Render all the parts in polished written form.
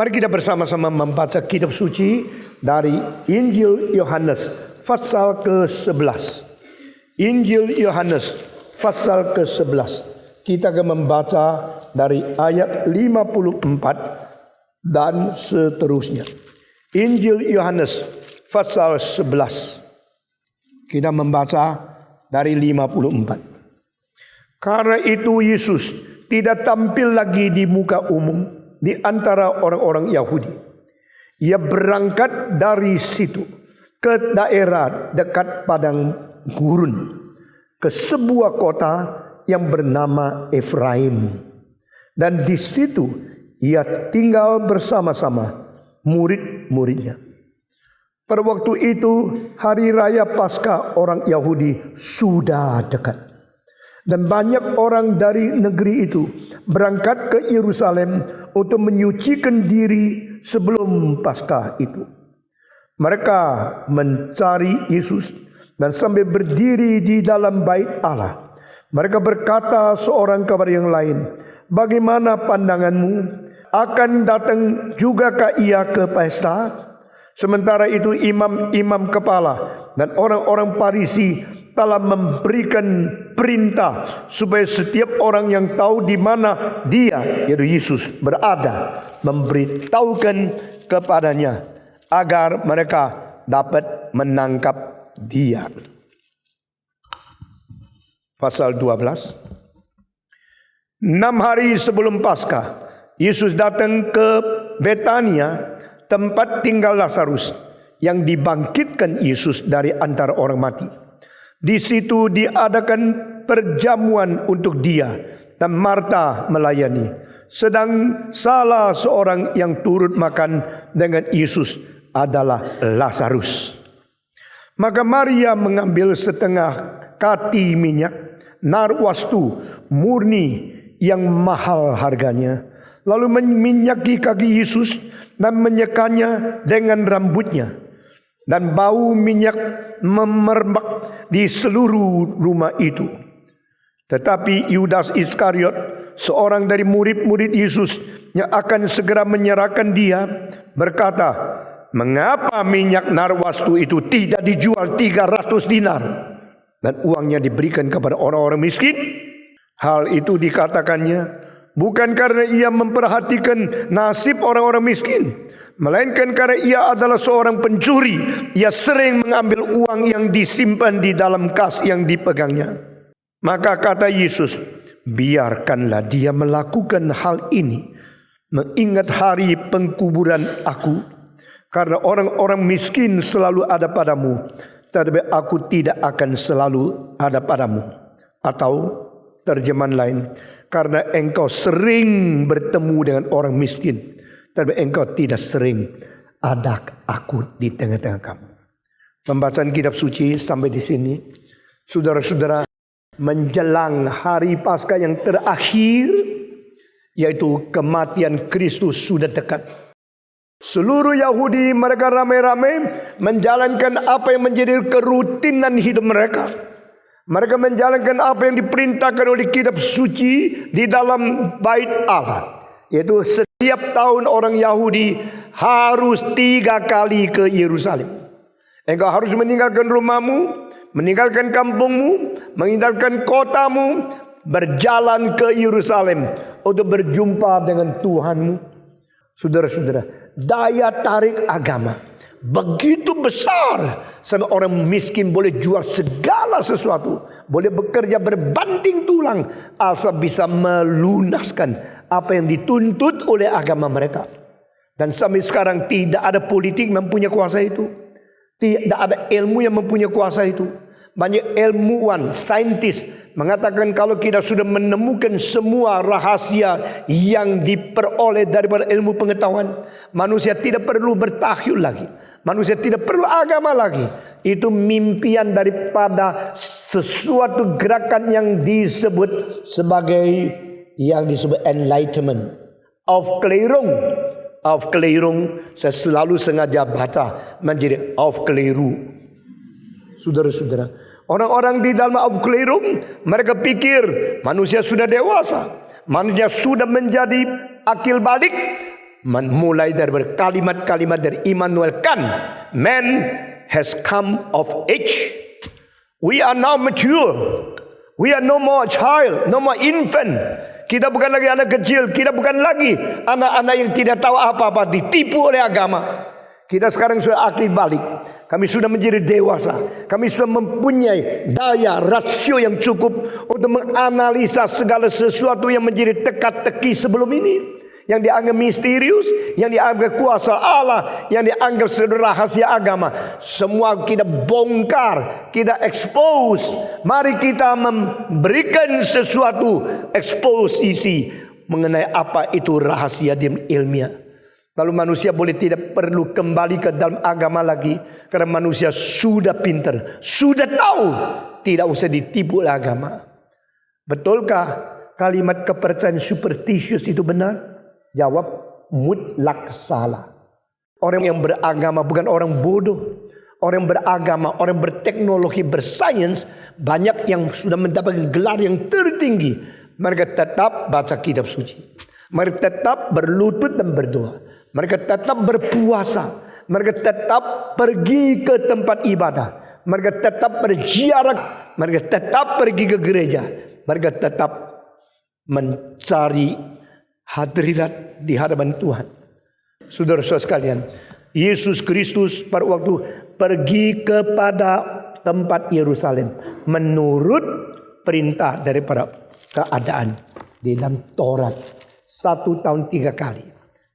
Mari kita bersama-sama membaca kitab suci dari Injil Yohanes pasal ke-11. Injil Yohanes pasal ke-11. Kita akan membaca dari ayat 54 dan seterusnya. Injil Yohanes pasal 11. Kita membaca dari 54. Karena itu Yesus tidak tampil lagi di muka umum di antara orang-orang Yahudi. Ia berangkat dari situ ke daerah dekat padang gurun, ke sebuah kota yang bernama Efraim. Dan di situ ia tinggal bersama-sama murid-muridnya. Pada waktu itu hari raya Paskah orang Yahudi sudah dekat. Dan banyak orang dari negeri itu berangkat ke Yerusalem untuk menyucikan diri sebelum Paskah itu. Mereka mencari Yesus dan sambil berdiri di dalam bait Allah, mereka berkata seorang kepada yang lain, "Bagaimana pandanganmu? Akan datang jugakah ia ke pesta?" Sementara itu imam-imam kepala dan orang-orang Farisi telah memberikan perintah supaya setiap orang yang tahu di mana dia, yaitu Yesus, berada, memberitahukan kepadanya agar mereka dapat menangkap dia. Pasal 12. 6 hari sebelum Paskah, Yesus datang ke Betania, tempat tinggal Lazarus yang dibangkitkan Yesus dari antara orang mati. Di situ diadakan perjamuan untuk dia dan Marta melayani. Sedang salah seorang yang turut makan dengan Yesus adalah Lazarus. Maka Maria mengambil setengah kati minyak narwastu murni yang mahal harganya, lalu meminyaki kaki Yesus dan menyekanya dengan rambutnya. Dan bau minyak memerbak di seluruh rumah itu. Tetapi Yudas Iskariot, seorang dari murid-murid Yesus yang akan segera menyerahkan dia, berkata, "Mengapa minyak narwastu itu tidak dijual 300 dinar dan uangnya diberikan kepada orang-orang miskin?" Hal itu dikatakannya bukan karena ia memperhatikan nasib orang-orang miskin, melainkan karena ia adalah seorang pencuri. Ia sering mengambil uang yang disimpan di dalam kas yang dipegangnya. Maka kata Yesus, "Biarkanlah dia melakukan hal ini, mengingat hari pengkuburan aku. Karena orang-orang miskin selalu ada padamu, tetapi aku tidak akan selalu ada padamu." Atau terjemahan lain, karena engkau sering bertemu dengan orang miskin, tapi engkau tidak sering ada aku di tengah-tengah kamu. Pembacaan kitab suci sampai di sini. Saudara-saudara, menjelang hari Paskah yang terakhir, yaitu kematian Kristus sudah dekat. Seluruh Yahudi mereka ramai-ramai menjalankan apa yang menjadi kerutinan hidup mereka. Mereka menjalankan apa yang diperintahkan oleh kitab suci di dalam bait Allah. Yaitu setiap tahun orang Yahudi harus 3 kali ke Yerusalem. Engkau harus meninggalkan rumahmu, meninggalkan kampungmu, meninggalkan kotamu, berjalan ke Yerusalem untuk berjumpa dengan Tuhanmu. Saudara-saudara, daya tarik agama begitu besar sampai orang miskin boleh jual segala sesuatu, boleh bekerja berbanding tulang asal bisa melunaskan apa yang dituntut oleh agama mereka. Dan sampai sekarang tidak ada politik yang mempunyai kuasa itu, tidak ada ilmu yang mempunyai kuasa itu. Banyak ilmuwan, saintis mengatakan kalau kita sudah menemukan semua rahasia yang diperoleh daripada ilmu pengetahuan, manusia tidak perlu bertakhayul lagi, manusia tidak perlu agama lagi. Itu mimpian daripada sesuatu gerakan yang disebut sebagai yang disebut enlightenment of Klerung. Saya selalu sengaja baca menjadi of keliru. Saudara-saudara, orang-orang di dalam of Klerung, mereka pikir manusia sudah dewasa, manusia sudah menjadi akil balik, Mulai dari kalimat-kalimat dari Immanuel, kan, man has come of age. We are now mature. We are no more child, no more infant. Kita bukan lagi anak kecil. Kita bukan lagi anak-anak yang tidak tahu apa-apa, ditipu oleh agama. Kita sekarang sudah akil balik. Kami sudah menjadi dewasa. Kami sudah mempunyai daya rasio yang cukup untuk menganalisa segala sesuatu yang menjadi teka-teki sebelum ini, yang dianggap misterius, yang dianggap kuasa Allah, yang dianggap rahasia agama. Semua kita bongkar, kita expose. Mari kita memberikan sesuatu eksposisi mengenai apa itu rahasia ilmiah. Lalu manusia boleh tidak perlu kembali ke dalam agama lagi, karena manusia sudah pintar, sudah tahu, tidak usah ditipu oleh agama. Betulkah kalimat kepercayaan superstitious itu benar? Jawab, mutlak salah. Orang yang beragama bukan orang bodoh. Orang yang beragama, orang yang berteknologi, bersains, banyak yang sudah mendapatkan gelar yang tertinggi. Mereka tetap baca kitab suci. Mereka tetap berlutut dan berdoa. Mereka tetap berpuasa. Mereka tetap pergi ke tempat ibadah. Mereka tetap berziarah. Mereka tetap pergi ke gereja. Mereka tetap mencari hadirat di hadapan Tuhan. Saudara-saudara sekalian, Yesus Kristus pada waktu pergi kepada tempat Yerusalem menurut perintah daripada keadaan di dalam Taurat 1 tahun 3 kali.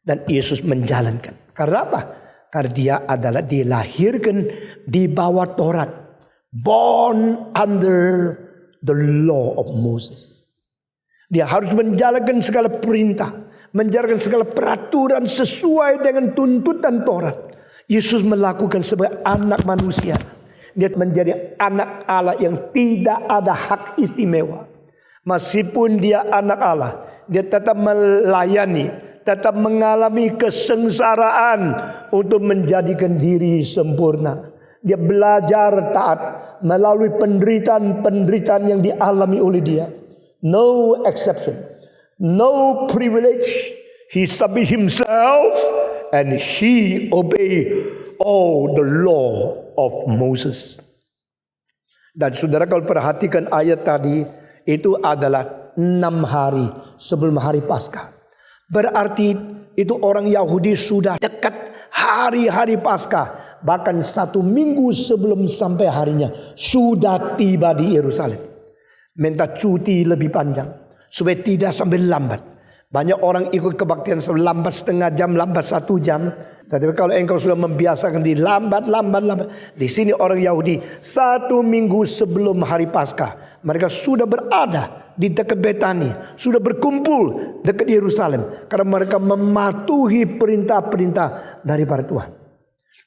Dan Yesus menjalankan. Karena apa? Karena dia adalah dilahirkan di bawah Taurat. Born under the law of Moses. Dia harus menjalankan segala perintah. Menjalankan segala peraturan sesuai dengan tuntutan Taurat. Yesus melakukan sebagai anak manusia. Dia menjadi anak Allah yang tidak ada hak istimewa. Meskipun dia anak Allah, dia tetap melayani, tetap mengalami kesengsaraan untuk menjadikan diri sempurna. Dia belajar taat melalui penderitaan-penderitaan yang dialami oleh dia. No exception, no privilege. He submit himself and he obey all the law of Moses. Dan saudara kalau perhatikan ayat tadi, itu adalah 6 hari sebelum hari Paskah. Berarti itu orang Yahudi sudah dekat hari-hari Paskah. Bahkan 1 minggu sebelum sampai harinya sudah tiba di Yerusalem. Minta cuti lebih panjang supaya tidak sampai lambat. Banyak orang ikut kebaktian lambat setengah jam, lambat 1 jam. Tapi kalau engkau sudah membiasakan di lambat. Di sini orang Yahudi 1 minggu sebelum hari Paskah mereka sudah berada di dekat Betani, sudah berkumpul dekat Yerusalem karena mereka mematuhi perintah-perintah daripada Tuhan.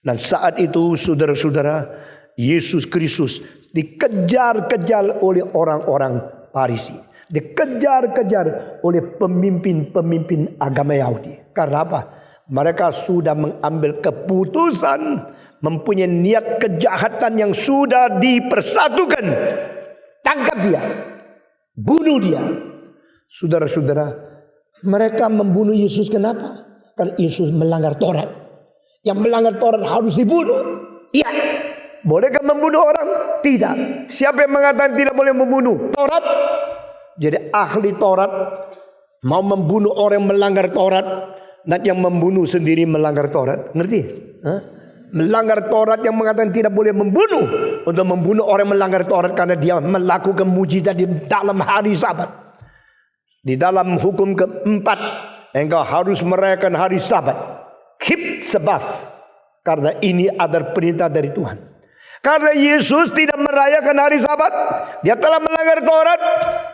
Dan saat itu saudara-saudara, Yesus Kristus dikejar-kejar oleh orang-orang Farisi, dikejar-kejar oleh pemimpin-pemimpin agama Yahudi. Karena apa? Mereka sudah mengambil keputusan, mempunyai niat kejahatan yang sudah dipersatukan. Tangkap dia, bunuh dia. Saudara-saudara, mereka membunuh Yesus kenapa? Karena Yesus melanggar Taurat. Yang melanggar Taurat harus dibunuh. Iya. Bolehkah membunuh orang? Tidak. Siapa yang mengatakan tidak boleh membunuh? Taurat. Jadi ahli Taurat mau membunuh orang yang melanggar Taurat, dan yang membunuh sendiri melanggar Taurat. Ngerti? Melanggar Taurat yang mengatakan tidak boleh membunuh, untuk membunuh orang yang melanggar Taurat karena dia melakukan mujizat di dalam hari Sabat. Di dalam hukum keempat, engkau harus merayakan hari Sabat. Keep Sabbath, karena ini adalah perintah dari Tuhan. Karena Yesus tidak merayakan hari Sabat, dia telah melanggar Taurat,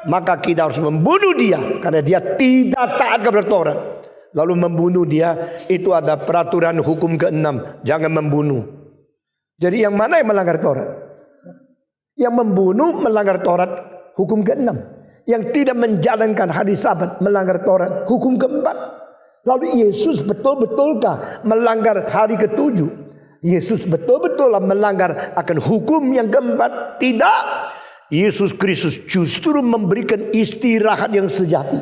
maka kita harus membunuh dia karena dia tidak taat kepada Taurat. Lalu membunuh dia, itu ada peraturan hukum ke-6, jangan membunuh. Jadi yang mana yang melanggar Taurat? Yang membunuh melanggar Taurat, hukum ke-6. Yang tidak menjalankan hari Sabat melanggar Taurat, hukum ke-4. Lalu Yesus betul-betulkah melanggar hari ke-7? Yesus betul-betul melanggar akan hukum yang ke-4? Tidak. Yesus Kristus justru memberikan istirahat yang sejati.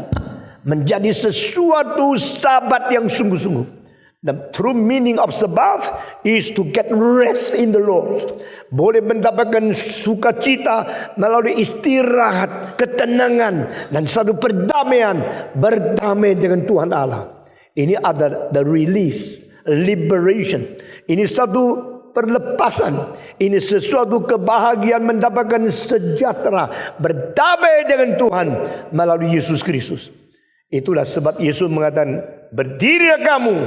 menjadi sesuatu Sabat yang sungguh-sungguh. The true meaning of Sabbath is to get rest in the Lord. Boleh mendapatkan sukacita melalui istirahat, ketenangan, dan satu perdamaian, berdamai dengan Tuhan Allah. Ini ada the release, liberation. Ini satu perlepasan. Ini sesuatu kebahagiaan, mendapatkan sejahtera, berdamai dengan Tuhan melalui Yesus Kristus. Itulah sebab Yesus mengatakan, berdirilah kamu,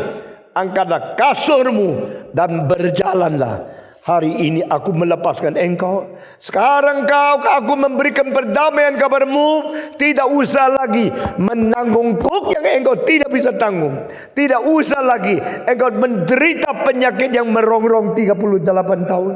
angkatlah kasurmu dan berjalanlah. Hari ini aku melepaskan engkau. Sekarang aku memberikan perdamaian kepadamu. Tidak usah lagi menanggung kok yang engkau tidak bisa tanggung. Tidak usah lagi engkau menderita penyakit yang merongrong 38 tahun.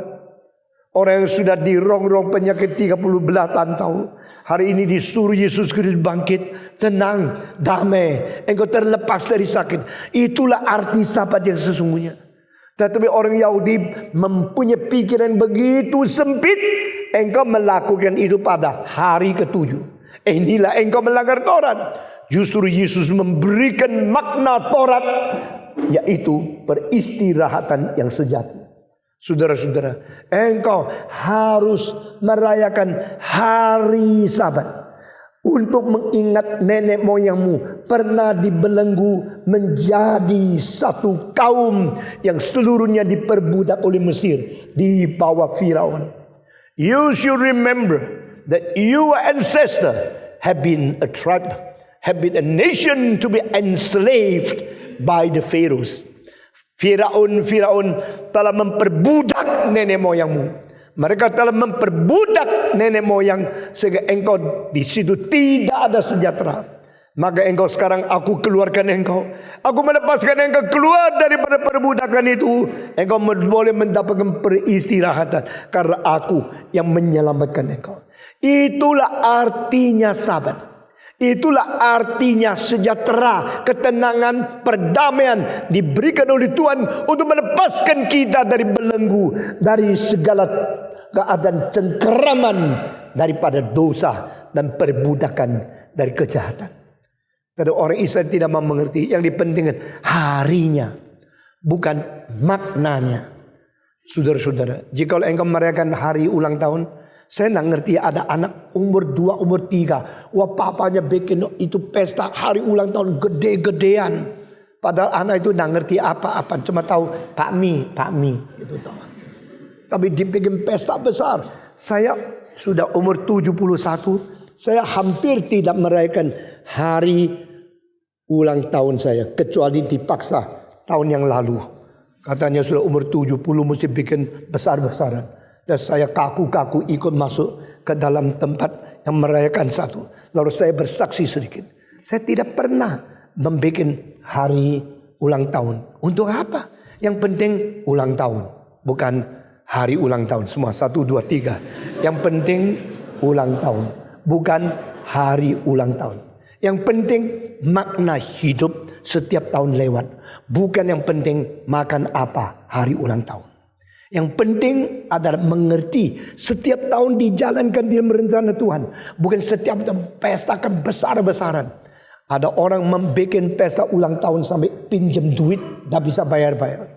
Orang yang sudah dirongrong penyakit 38 tahun, hari ini disuruh Yesus Kristus bangkit, tenang, damai, engkau terlepas dari sakit. Itulah arti Sabat yang sesungguhnya. Tetapi orang Yahudi mempunyai pikiran begitu sempit, engkau melakukan itu pada hari ke-7. Inilah engkau melanggar Taurat. Justru Yesus memberikan makna Taurat, yaitu peristirahatan yang sejati. Saudara-saudara, engkau harus merayakan hari Sabat untuk mengingat nenek moyangmu pernah dibelenggu menjadi satu kaum yang seluruhnya diperbudak oleh Mesir di bawah Firaun. You should remember that your ancestor have been a tribe, have been a nation to be enslaved by the Pharaohs. Firaun telah memperbudak nenek moyangmu. Mereka telah memperbudak nenek moyang sehingga engkau di situ tidak ada sejahtera. Maka engkau sekarang aku keluarkan engkau. Aku melepaskan engkau keluar daripada perbudakan itu. Engkau boleh mendapatkan peristirahatan karena aku yang menyelamatkan engkau. Itulah artinya Sabat. Itulah artinya sejahtera, ketenangan, perdamaian diberikan oleh Tuhan untuk melepaskan kita dari belenggu, dari segala keadaan cengkeraman, daripada dosa dan perbudakan dari kejahatan. Tapi orang Israel tidak mau mengerti. Yang dipentingkan harinya, bukan maknanya. Saudara-saudara, jika engkau merayakan hari ulang tahun, saya tidak ngerti ada anak umur 2, umur 3. Wah, papanya bikin itu pesta hari ulang tahun gede-gedean. Padahal anak itu tidak ngerti apa-apa. Cuma tahu Pak Mi. Gitu, tahu. Tapi dibikin pesta besar. Saya sudah umur 71. Saya hampir tidak merayakan hari ulang tahun saya. Kecuali dipaksa tahun yang lalu. Katanya sudah umur 70 mesti bikin besar-besaran. Dan saya kaku-kaku ikut masuk ke dalam tempat yang merayakan satu. Lalu saya bersaksi sedikit. Saya tidak pernah membuat hari ulang tahun. Untuk apa? Yang penting ulang tahun. Bukan hari ulang tahun. Semua 1, 2, 3. Yang penting ulang tahun. Bukan hari ulang tahun. Yang penting makna hidup setiap tahun lewat. Bukan yang penting makan apa hari ulang tahun. Yang penting adalah mengerti setiap tahun dijalankan di rencana Tuhan. Bukan setiap tahun pestakan besar-besaran. Ada orang membuat pesta ulang tahun sampai pinjam duit, tidak bisa bayar-bayar.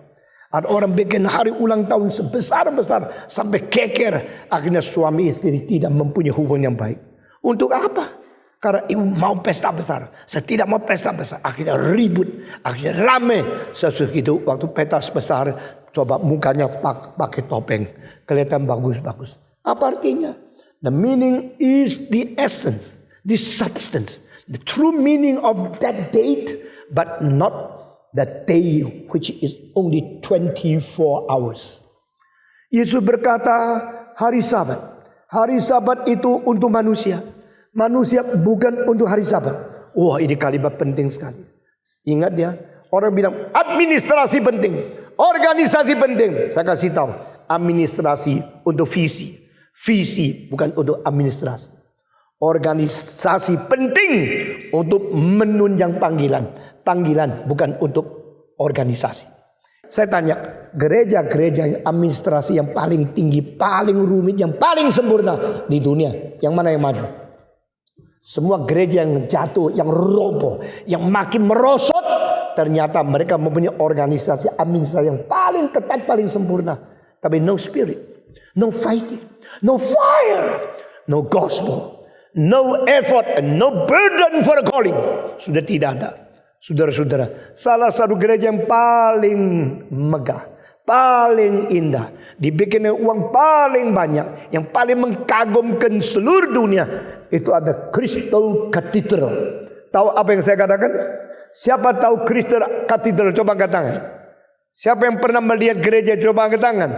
Ada orang bikin hari ulang tahun sebesar-besar sampai keker. Akhirnya suami istri tidak mempunyai hubungan yang baik. Untuk apa? Karena ibu mau pesta besar. Saya tidak mau pesta besar. Akhirnya ribut. Akhirnya rame. Sesuatu itu waktu pesta besar. Coba mukanya pakai topeng. Kelihatan bagus-bagus. Apa artinya? The meaning is the essence. The substance. The true meaning of that date. But not that day which is only 24 hours. Yesus berkata hari Sabat. Hari Sabat itu untuk manusia. Manusia bukan untuk hari Sabat. Wah, ini kalimat penting sekali. Ingat ya. Orang bilang administrasi penting, organisasi penting. Saya kasih tahu, administrasi untuk visi, visi bukan untuk administrasi. Organisasi penting untuk menunjang panggilan, panggilan bukan untuk organisasi. Saya tanya, gereja-gereja yang administrasi yang paling tinggi, paling rumit, yang paling sempurna di dunia, yang mana yang maju? Semua gereja yang jatuh, yang roboh, yang makin merosot, ternyata mereka mempunyai organisasi administrasi yang paling ketat, paling sempurna. Tapi no spirit, no fighting, no fire, no gospel, no effort, and no burden for the calling. Sudah tidak ada. Saudara-saudara, salah satu gereja yang paling megah, paling indah, dibikin uang paling banyak, yang paling mengagumkan seluruh dunia, itu ada Crystal Cathedral. Tahu apa yang saya katakan? Siapa tahu Crystal Cathedral? Coba angkat tangan. Siapa yang pernah melihat gereja? Coba angkat tangan.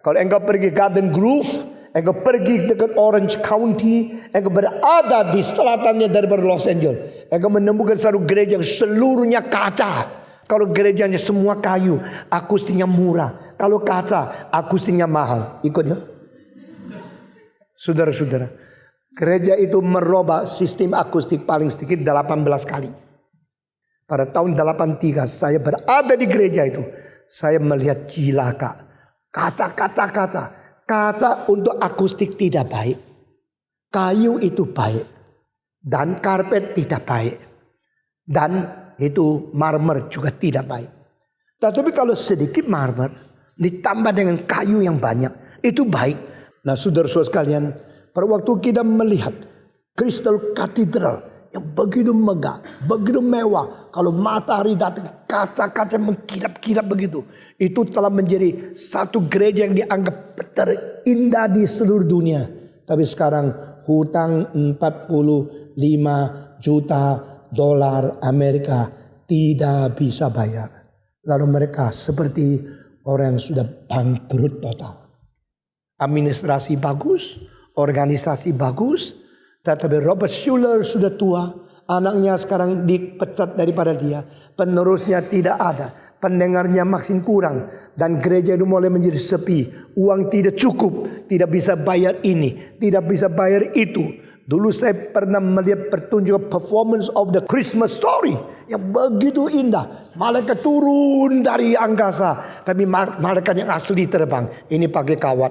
Kalau engkau pergi Garden Grove, engkau pergi dekat Orange County, engkau berada di selatannya daripada Los Angeles, engkau menemukan satu gereja yang seluruhnya kaca. Kalau gerejanya semua kayu, akustiknya murah. Kalau kaca, akustiknya mahal. Ikutnya. Saudara-saudara, gereja itu merubah sistem akustik paling sedikit 18 kali. Pada tahun 83 saya berada di gereja itu. Saya melihat cilaka. Kaca. Kaca untuk akustik tidak baik. Kayu itu baik. Dan karpet tidak baik. Dan itu marmer juga tidak baik. Tetapi kalau sedikit marmer ditambah dengan kayu yang banyak, itu baik. Nah, saudara-saudara sekalian, pada waktu kita melihat Crystal Cathedral yang begitu megah, begitu mewah, kalau matahari datang kaca-kaca mengkilap-kilap begitu, itu telah menjadi satu gereja yang dianggap terindah di seluruh dunia. Tapi sekarang hutang 45 juta dolar Amerika tidak bisa bayar. Lalu mereka seperti orang yang sudah bangkrut total. Administrasi bagus, organisasi bagus, tetapi Robert Schuller sudah tua, anaknya sekarang dipecat daripada dia, penerusnya tidak ada, pendengarnya makin kurang, dan gereja itu mulai menjadi sepi, uang tidak cukup, tidak bisa bayar ini, tidak bisa bayar itu. Dulu saya pernah melihat pertunjukan performance of the Christmas story yang begitu indah. Malaikat turun dari angkasa, tapi malaikat yang asli terbang. Ini pakai kawat.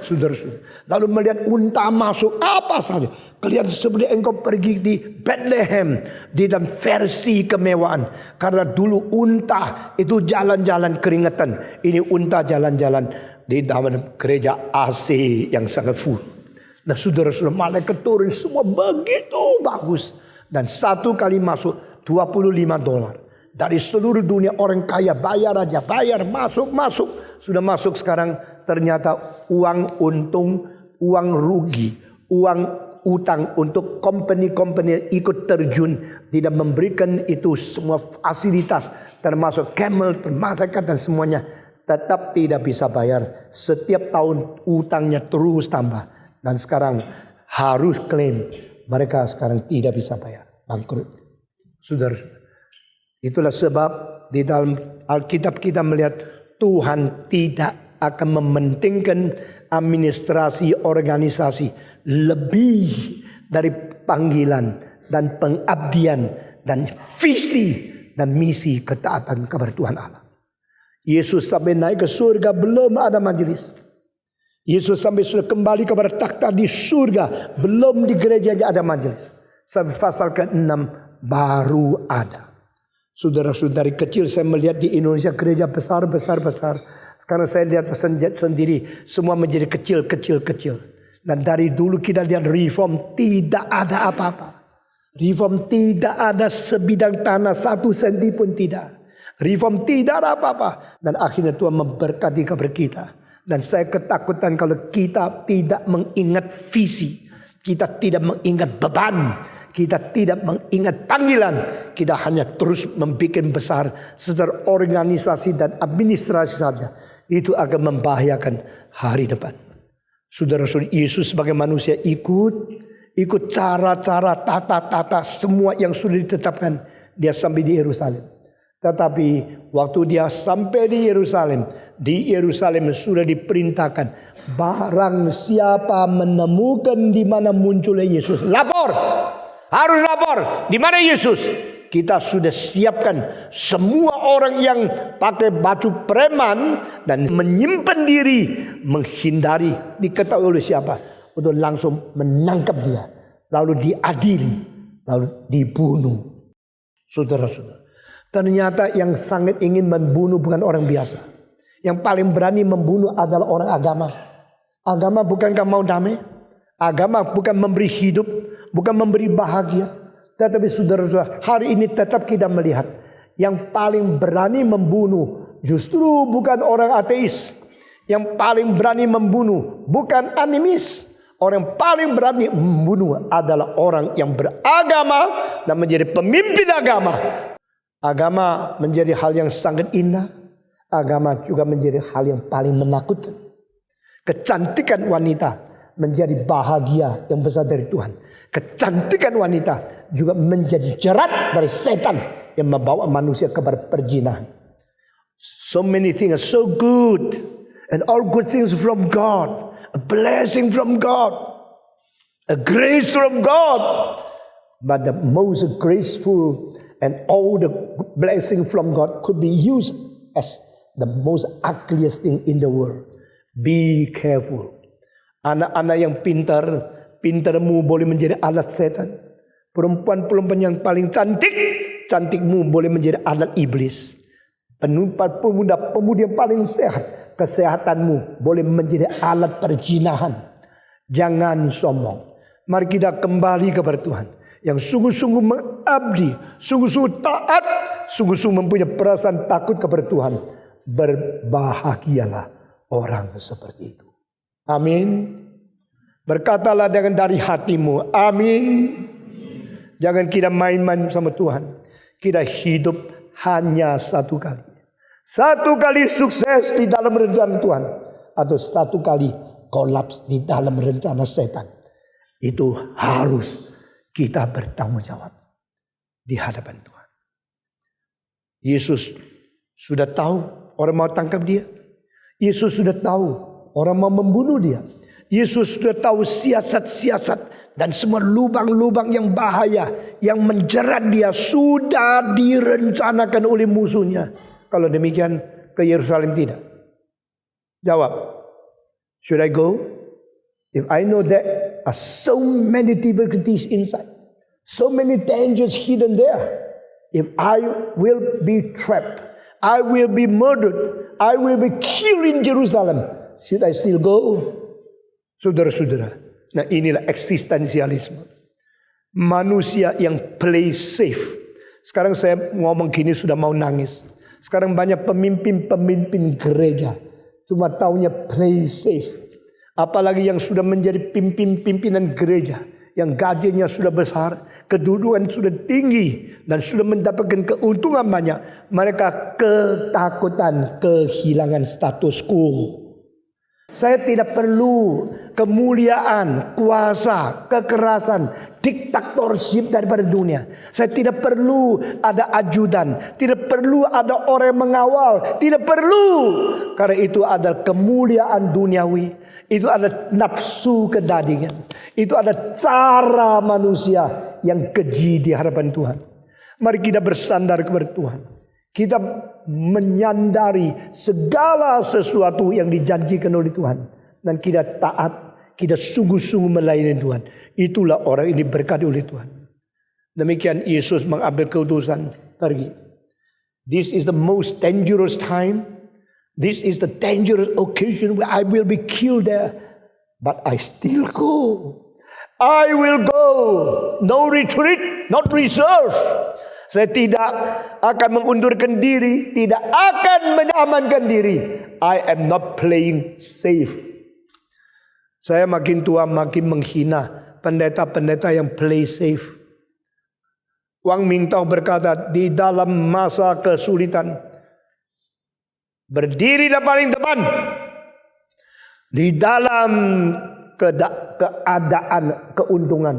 Saudara-saudara. Lalu melihat unta masuk apa saja. Kelihatan seperti engkau pergi di Bethlehem di dalam versi kemewahan. Karena dulu unta itu jalan-jalan keringetan. Ini unta jalan-jalan di dalam gereja AC yang sangat full. Nah, saudara-saudara, malaikat turun semua begitu bagus. Dan satu kali masuk $25. Dari seluruh dunia orang kaya bayar aja, bayar, masuk. Sudah masuk sekarang ternyata uang untung, uang rugi, uang utang untuk company-company ikut terjun. Tidak memberikan itu semua fasilitas termasuk camel, termasuk dan semuanya. Tetap tidak bisa bayar. Setiap tahun utangnya terus tambah. Dan sekarang harus klaim mereka sekarang tidak bisa bayar, bangkrut. Saudara-saudara, itulah sebab di dalam Alkitab kita melihat Tuhan tidak akan mementingkan administrasi organisasi lebih dari panggilan dan pengabdian dan visi dan misi ketaatan kepada Tuhan Allah. Yesus sampai naik ke surga belum ada majelis. Yesus sampai sudah kembali kepada takhta di surga, belum di gerejanya ada majelis. Sampai pasal ke-6 baru ada. Saudara-saudari kecil saya melihat di Indonesia gereja besar. Sekarang saya lihat sendiri semua menjadi kecil. Dan dari dulu kita lihat reform tidak ada apa-apa. Reform tidak ada sebidang tanah 1 senti pun tidak. Reform tidak ada apa-apa. Dan akhirnya Tuhan memberkati kepada kita. Dan saya ketakutan kalau kita tidak mengingat visi, kita tidak mengingat beban, kita tidak mengingat panggilan, kita hanya terus membuat besar secara organisasi dan administrasi saja. Itu akan membahayakan hari depan. Saudara-saudara, Yesus sebagai manusia ikut cara-cara, tata-tata semua yang sudah ditetapkan. Dia sampai di Yerusalem. Tetapi waktu dia sampai di Yerusalem sudah diperintahkan, barang siapa menemukan di mana munculnya Yesus, harus lapor di mana Yesus. Kita sudah siapkan semua orang yang pakai baju preman dan menyimpan diri, menghindari diketahui oleh siapa, untuk langsung menangkap dia, lalu diadili, lalu dibunuh. Saudara-saudara, ternyata yang sangat ingin membunuh bukan orang biasa. Yang paling berani membunuh adalah orang agama. Agama bukankah mau damai? Agama bukan memberi hidup, bukan memberi bahagia. Tetapi saudara-saudara, hari ini tetap kita melihat yang paling berani membunuh justru bukan orang ateis. Yang paling berani membunuh bukan animis. Orang yang paling berani membunuh adalah orang yang beragama dan menjadi pemimpin agama. Agama menjadi hal yang sangat indah. Agama juga menjadi hal yang paling menakutkan. Kecantikan wanita menjadi bahagia yang besar dari Tuhan. Kecantikan wanita juga menjadi jerat dari setan yang membawa manusia kepada perzinahan. So many things are so good, and all good things from God, a blessing from God, a grace from God. But the most graceful and all the blessing from God could be used as the most ugliest thing in the world. Be careful. Anak-anak yang pintar, pintarmu boleh menjadi alat setan. Perempuan-perempuan yang paling cantik, cantikmu boleh menjadi alat iblis. Pemuda-pemudi yang paling sehat, kesehatanmu boleh menjadi alat perzinahan. Jangan sombong. Mari kita kembali kepada Tuhan yang sungguh-sungguh mengabdi, sungguh-sungguh taat, sungguh-sungguh mempunyai perasaan takut kepada Tuhan. Berbahagialah orang seperti itu. Amin. Berkatalah dengan dari hatimu, amin. Jangan kita main-main sama Tuhan. Kita hidup hanya satu kali. Satu kali sukses di dalam rencana Tuhan, atau satu kali kolaps di dalam rencana setan. Itu harus kita bertanggung jawab di hadapan Tuhan. Yesus sudah tahu orang mau tangkap dia. Yesus sudah tahu orang mau membunuh dia. Yesus sudah tahu siasat-siasat dan semua lubang-lubang yang bahaya yang menjerat dia sudah direncanakan oleh musuhnya. Kalau demikian, ke Yerusalem tidak? Jawab, should I go? If I know that are so many difficulties inside, so many dangers hidden there. If I will be trapped, I will be murdered, I will be killed in Jerusalem, should I still go? Saudara-saudara, nah inilah eksistensialisme. Manusia yang play safe. Sekarang saya ngomong gini sudah mau nangis. Sekarang banyak pemimpin-pemimpin gereja cuma taunya play safe. Apalagi yang sudah menjadi pimpinan gereja, yang gajinya sudah besar, kedudukan sudah tinggi, dan sudah mendapatkan keuntungan banyak. Mereka ketakutan kehilangan status quo. Saya tidak perlu kemuliaan, kuasa, kekerasan, diktatorship daripada dunia. Saya tidak perlu ada ajudan, tidak perlu ada orang yang mengawal, tidak perlu. Karena itu adalah kemuliaan duniawi, itu ada nafsu kedagingan, itu ada cara manusia yang keji di hadapan Tuhan. Mari kita bersandar kepada Tuhan. Kita menyandari segala sesuatu yang dijanjikan oleh Tuhan. Dan kita taat, kita sungguh-sungguh melayani Tuhan. Itulah orang ini berkati oleh Tuhan. Demikian Yesus mengambil keputusan pergi. This is the most dangerous time. This is the dangerous occasion where I will be killed there. But I still go. I will go. No retreat, not reserve. Saya tidak akan mengundurkan diri, tidak akan menyamankan diri. I am not playing safe. Saya makin tua makin menghina pendeta-pendeta yang play safe. Wang Mingtao berkata, di dalam masa kesulitan, berdirilah paling depan. Di dalam keadaan keuntungan,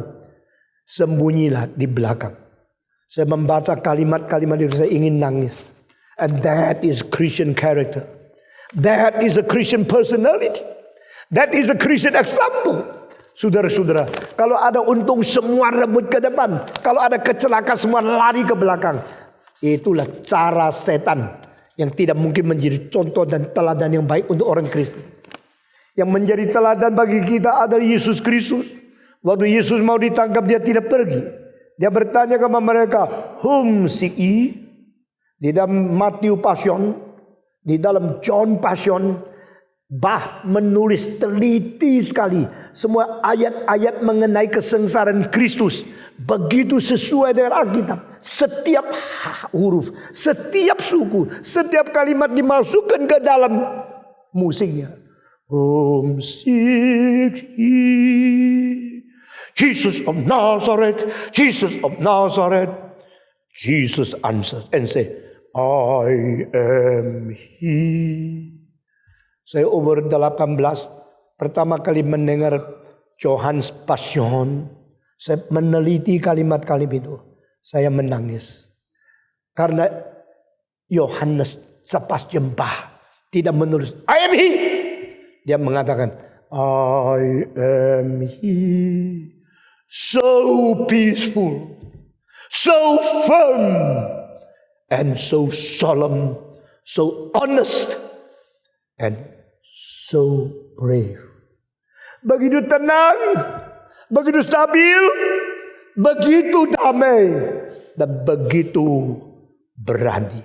sembunyilah di belakang. Saya membaca kalimat-kalimat itu, saya ingin nangis. And that is Christian character. That is a Christian personality. That is a Christian example. Saudara-saudara, kalau ada untung semua rebut ke depan. Kalau ada kecelakaan semua lari ke belakang. Itulah cara setan yang tidak mungkin menjadi contoh dan teladan yang baik untuk orang Kristen. Yang menjadi teladan bagi kita adalah Yesus Kristus. Waktu Yesus mau ditangkap dia tidak pergi. Dia bertanya kepada mereka, whom seek ye? Di dalam Matius Passion, di dalam John Passion, menulis teliti sekali semua ayat-ayat mengenai kesengsaraan Kristus. Begitu sesuai dengan Alkitab. Setiap huruf, setiap suku, setiap kalimat dimasukkan ke dalam musiknya. Whom seek ye? Jesus of Nazareth, Jesus of Nazareth. Jesus answered and said, I am he. Saya umur 18 pertama kali mendengar Johannes Passion. Saya meneliti kalimat-kalimat itu. Saya menangis. Karena Yohanes Sebastian Bach tidak menulis I am he. Dia mengatakan I am he. So peaceful, so firm, and so solemn, so honest, and so brave. Begitu tenang, begitu stabil, begitu damai, dan begitu berani.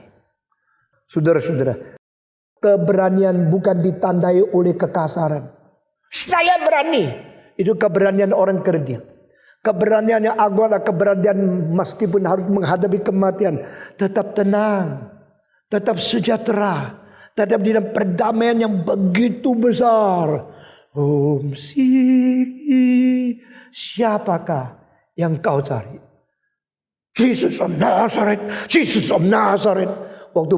Saudara-saudara, keberanian bukan ditandai oleh kekasaran. Saya berani. Itu keberanian orang kerdil. Keberanian yang agung adalah keberanian meskipun harus menghadapi kematian. Tetap tenang. Tetap sejahtera. Tetap di dalam perdamaian yang begitu besar. Siapakah yang kau cari? Jesus of Nazareth. Jesus of Nazareth. Waktu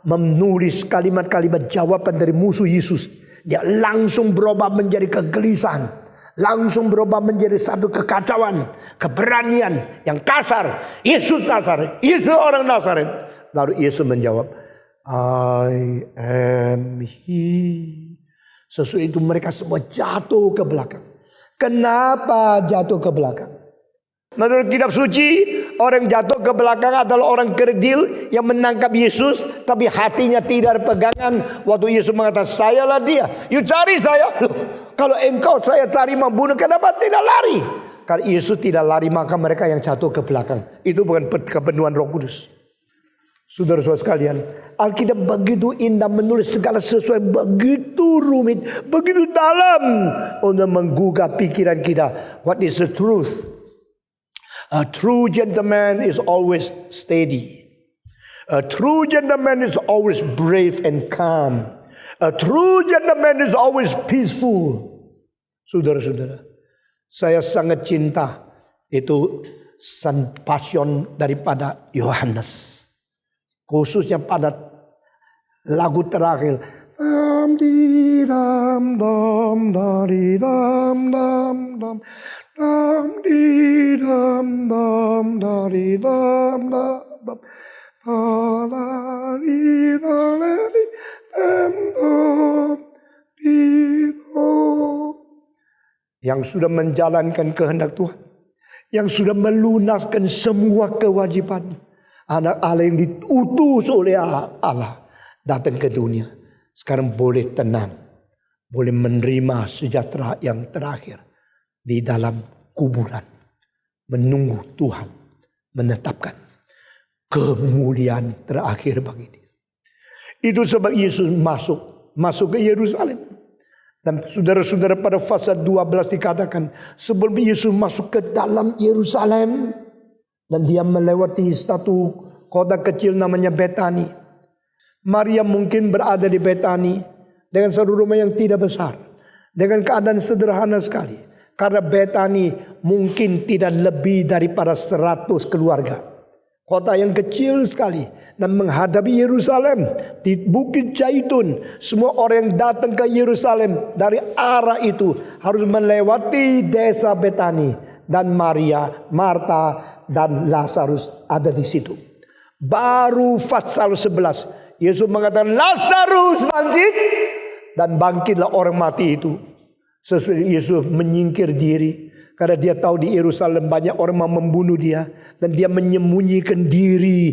menulis kalimat-kalimat jawaban dari musuh Yesus, dia langsung berubah menjadi kegelisahan. Langsung berubah menjadi satu kekacauan, keberanian yang kasar. Yesus Nazaret, Yesus orang Nazaret. Lalu Yesus menjawab, I am he. Sesudah itu mereka semua jatuh ke belakang. Kenapa jatuh ke belakang? Menurut kitab suci, orang jatuh ke belakang adalah orang kerdil yang menangkap Yesus, tapi hatinya tidak ada pegangan. Waktu Yesus mengatakan, sayalah dia. You cari saya. Loh, kalau engkau saya cari membunuh, kenapa tidak lari? Kalau Yesus tidak lari, maka mereka yang jatuh ke belakang. Itu bukan kepenuhan Roh Kudus. Saudara-saudara sekalian, Alkitab begitu indah menulis segala sesuatu begitu rumit, begitu dalam untuk menggugah pikiran kita. What is the truth? A true gentleman is always steady. A true gentleman is always brave and calm. A true gentleman is always peaceful. Saudara-saudara, saya sangat cinta itu passion daripada Yohanes. Khususnya pada lagu terakhir. Dam di dam dam dari dam dam dam dam di dam dam dari dam dam dam di dari dam dam di yang sudah menjalankan kehendak Tuhan, yang sudah melunaskan semua kewajiban. Anak Allah yang diutus oleh Allah datang ke dunia. Sekarang boleh tenang. Boleh menerima sejahtera yang terakhir. Di dalam kuburan. Menunggu Tuhan menetapkan kemuliaan terakhir bagi dia. Itu sebab Yesus masuk ke Yerusalem. Dan saudara-saudara pada pasal 12 dikatakan. Sebelum Yesus masuk ke dalam Yerusalem. Dan dia melewati satu kota kecil namanya Betani. Maria mungkin berada di Betani dengan satu rumah yang tidak besar. Dengan keadaan sederhana sekali. Karena Betani mungkin tidak lebih daripada 100 keluarga. Kota yang kecil sekali. Dan menghadapi Yerusalem di Bukit Zaitun. Semua orang yang datang ke Yerusalem dari arah itu harus melewati desa Betani. Dan Maria, Marta, dan Lazarus ada di situ. Baru pasal 11. Yesus mengatakan Lazarus bangkit. Dan bangkitlah orang mati itu. Sesudah Yesus menyingkir diri. Karena dia tahu di Yerusalem banyak orang mau membunuh dia. Dan dia menyembunyikan diri.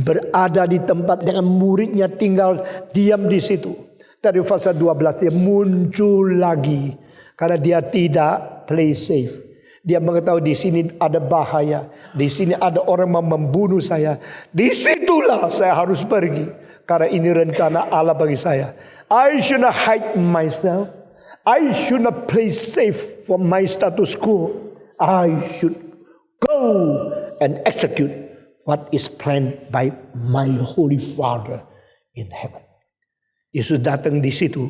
Berada di tempat dengan muridnya tinggal diam di situ. Dari pasal 12 dia muncul lagi. Karena dia tidak play safe. Dia mengetahui di sini ada bahaya. Di sini ada orang mau membunuh saya. Disitulah saya harus pergi. Karena ini rencana Allah bagi saya. I should not hide myself. I should not play safe for my status quo. I should go and execute what is planned by my Holy Father in heaven. Yesus datang di situ.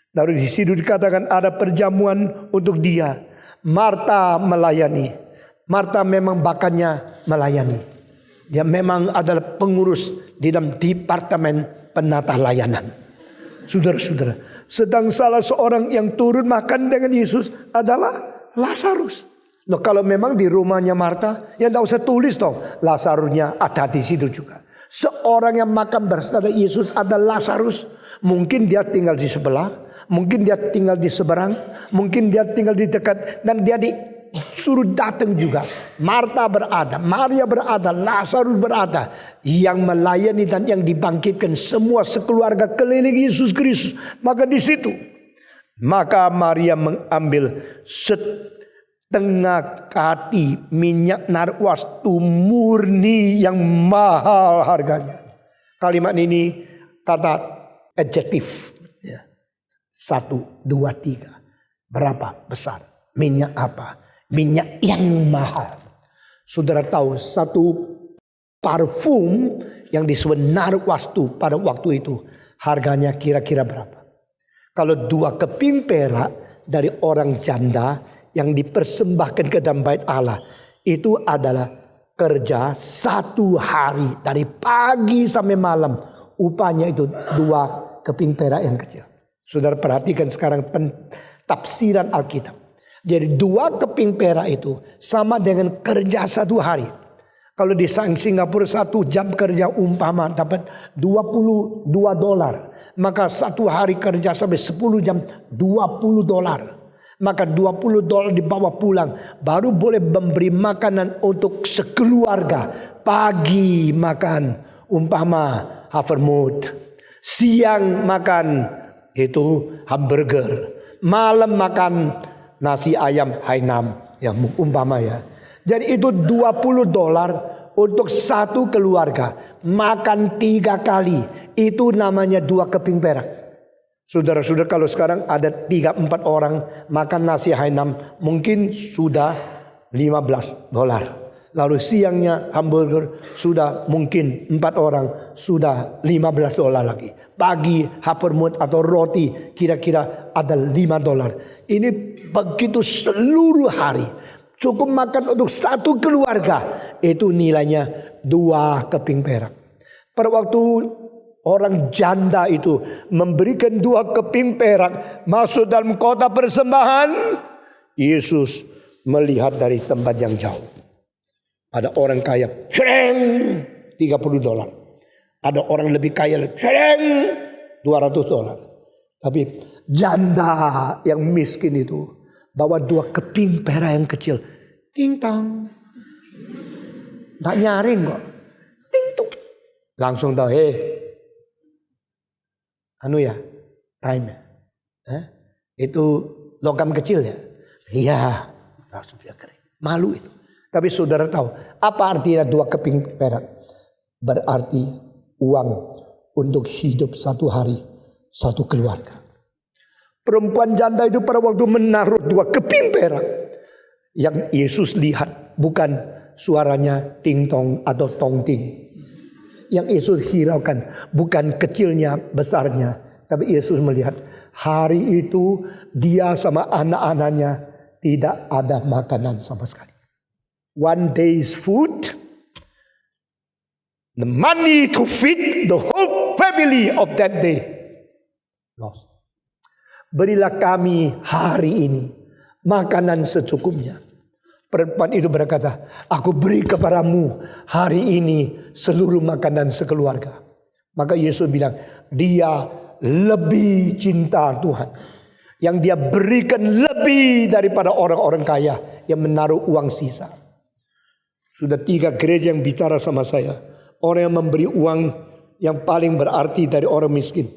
Lalu di situ dikatakan ada perjamuan untuk dia. Marta melayani. Marta memang bakatnya melayani. Dia memang adalah pengurus di dalam departemen penata layanan. Saudara-saudara, sedang salah seorang yang turun makan dengan Yesus adalah Lazarus. Nah, kalau memang di rumahnya Marta, ya tidak usah tulis dong. Lazarusnya ada di situ juga. Seorang yang makan bersama Yesus adalah Lazarus. Mungkin dia tinggal di sebelah, mungkin dia tinggal di seberang, mungkin dia tinggal di dekat, dan dia disuruh datang juga. Marta berada, Maria berada, Lazarus berada, yang melayani dan yang dibangkitkan semua sekeluarga keliling Yesus Kristus. Maka di situ, maka Maria mengambil setengah kati minyak narwastu murni yang mahal harganya. Kalimat ini kata adjektif. 1, 2, 3. Berapa besar? Minyak apa? Minyak yang mahal. Saudara tahu satu parfum yang disebut narwastu pada waktu itu harganya kira-kira berapa? Kalau 2 keping perak dari orang janda yang dipersembahkan ke dalam bait Allah, itu adalah kerja 1 hari dari pagi sampai malam. Upahnya itu 2 keping perak yang kecil. Saudara perhatikan sekarang tafsiran Alkitab. Jadi 2 keping perak itu sama dengan kerja 1 hari. Kalau di Singapura 1 jam kerja umpama dapat $22. Maka 1 hari kerja sampai 10 jam $20. Maka $20 dibawa pulang. Baru boleh memberi makanan untuk sekeluarga. Pagi makan umpama havermout. Siang makan itu hamburger. Malam makan nasi ayam Hainam yang umpama ya. Jadi itu $20 untuk 1 keluarga. Makan 3 kali. Itu namanya 2 keping perak. Saudara-saudara, kalau sekarang ada 3-4 orang makan nasi Hainam, mungkin sudah $15. Lalu siangnya hamburger sudah mungkin 4 orang sudah $15 lagi. Pagi havermout atau roti kira-kira ada $5. Ini begitu seluruh hari. Cukup makan untuk 1 keluarga. Itu nilainya 2 keping perak. Pada waktu orang janda itu memberikan 2 keping perak masuk dalam kota persembahan, Yesus melihat dari tempat yang jauh. Ada orang kaya, $30. Ada orang lebih kaya, $200. Tapi janda yang miskin itu bawa 2 keping perak yang kecil. Ting tang. Tak nyaring kok. Ting tung. Langsung tahu, time ya. Itu logam kecil ya. Iya, langsung dia kering. Malu itu. Tapi saudara tahu apa artinya 2 keping perak? Berarti uang untuk hidup 1 hari 1 keluarga. Perempuan janda itu pada waktu menaruh 2 keping perak, yang Yesus lihat bukan suaranya ting tong atau tong ting. Yang Yesus hiraukan bukan kecilnya besarnya, tapi Yesus melihat hari itu dia sama anak-anaknya tidak ada makanan sama sekali. One day's food, the money to feed the whole family of that day lost. Berilah kami hari ini makanan secukupnya. Perempuan itu berkata, aku beri kepadamu hari ini seluruh makanan sekeluarga. Maka Yesus bilang, dia lebih cinta Tuhan. Yang dia berikan lebih daripada orang-orang kaya yang menaruh uang sisa. Sudah 3 gereja yang bicara sama saya. Orang yang memberi uang yang paling berarti dari orang miskin.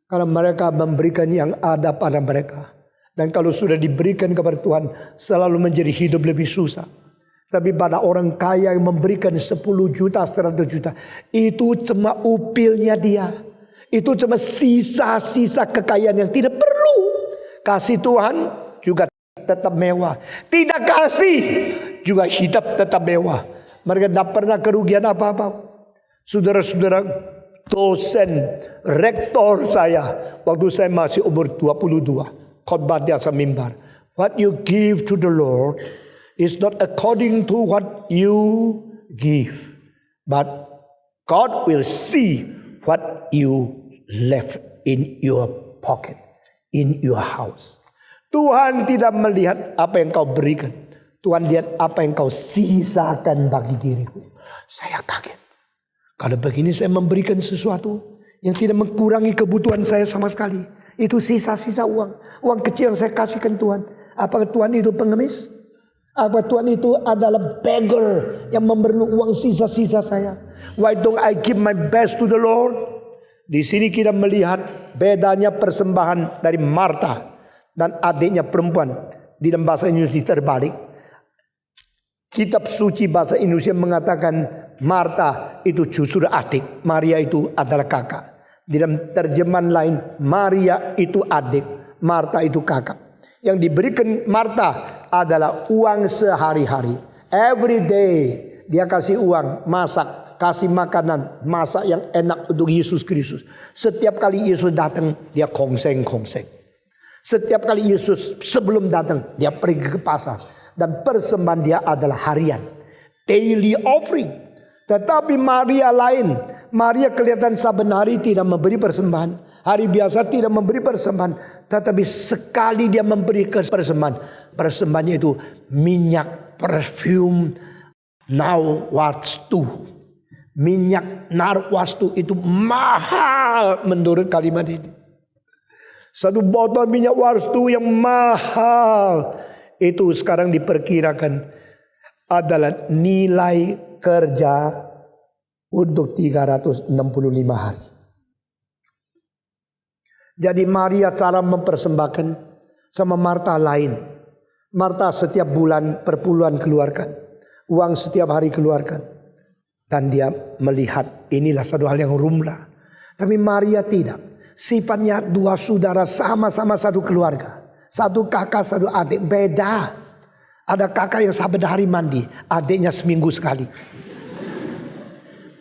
Karena mereka memberikan yang ada pada mereka. Dan kalau sudah diberikan kepada Tuhan, selalu menjadi hidup lebih susah. Tapi pada orang kaya yang memberikan 10 juta, 100 juta, itu cuma upilnya dia. Itu cuma sisa-sisa kekayaan yang tidak perlu. Kasih Tuhan juga tetap mewah. Tidak kasih juga hidup tetap mewah. Mereka tidak pernah kerugian apa-apa. Saudara-saudara, dosen, rektor saya, waktu saya masih umur 22, khotbah di atas mimbar. What you give to the Lord is not according to what you give, but God will see what you left in your pocket, in your house. Tuhan tidak melihat apa yang kau berikan. Tuhan lihat apa yang kau sisakan bagi diriku. Saya kaget. Kalau begini saya memberikan sesuatu yang tidak mengurangi kebutuhan saya sama sekali. Itu sisa-sisa uang. Uang kecil yang saya kasihkan Tuhan. Apakah Tuhan itu pengemis? Apa Tuhan itu adalah beggar yang memerlukan uang sisa-sisa saya? Why don't I give my best to the Lord? Di sini kita melihat bedanya persembahan dari Marta dan adiknya perempuan. Di dalam bahasa Indonesia terbalik. Kitab suci bahasa Indonesia mengatakan Marta itu justru adik, Maria itu adalah kakak. Di dalam terjemahan lain, Maria itu adik, Marta itu kakak. Yang diberikan Marta adalah uang sehari-hari. Every day dia kasih uang, masak, kasih makanan, masak yang enak untuk Yesus Kristus. Setiap kali Yesus datang, dia kongseng-kongseng. Setiap kali Yesus sebelum datang, dia pergi ke pasar. Dan persembahan dia adalah harian, daily offering. Tetapi Maria lain. Maria kelihatan saben hari tidak memberi persembahan. Hari biasa tidak memberi persembahan. Tetapi sekali dia memberi persembahan. Persembahannya itu minyak perfume narwastu. Minyak narwastu itu mahal menurut kalimat ini. Satu botol minyak narwastu yang mahal. Itu sekarang diperkirakan adalah nilai kerja untuk 365 hari. Jadi Maria cara mempersembahkan sama Marta lain. Marta setiap bulan perpuluhan keluarkan. Uang setiap hari keluarkan. Dan dia melihat inilah satu hal yang rumlah. Tapi Maria tidak. Sifatnya dua saudara sama-sama satu keluarga. Satu kakak, satu adik, beda. Ada kakak yang saben hari mandi, adiknya seminggu sekali.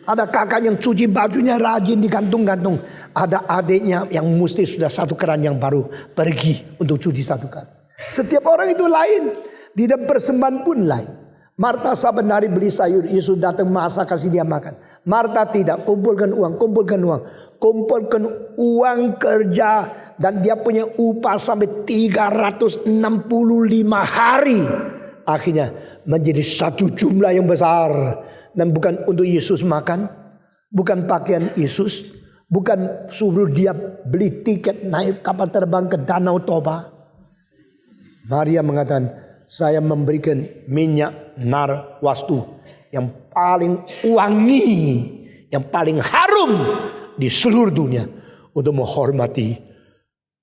Ada kakak yang cuci bajunya rajin digantung-gantung. Ada adiknya yang mesti sudah satu keran yang baru pergi untuk cuci satu kali. Setiap orang itu lain. Di dalam persembahan pun lain. Marta saben hari beli sayur, Yesus datang masak kasih dia makan. Marta tidak, kumpulkan uang. Kumpulkan uang kerja. Dan dia punya upah sampai 365 hari. Akhirnya menjadi satu jumlah yang besar. Dan bukan untuk Yesus makan. Bukan pakaian Yesus. Bukan suruh dia beli tiket naik kapal terbang ke Danau Toba. Maria mengatakan, saya memberikan minyak narwastu yang paling wangi, yang paling harum di seluruh dunia untuk menghormati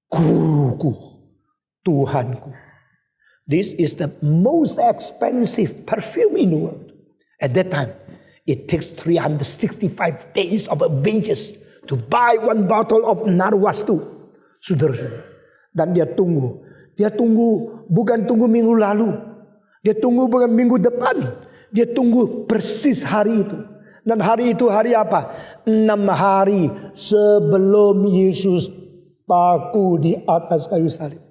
guruku, Tuhanku. This is the most expensive perfume in the world. At that time, it takes 365 days of wages to buy one bottle of narwastu. Saudara-saudara. Dan dia tunggu. Dia tunggu bukan tunggu minggu lalu. Dia tunggu bukan minggu depan. Dia tunggu persis hari itu. Dan hari itu hari apa? 6 hari sebelum Yesus paku di atas kayu salib.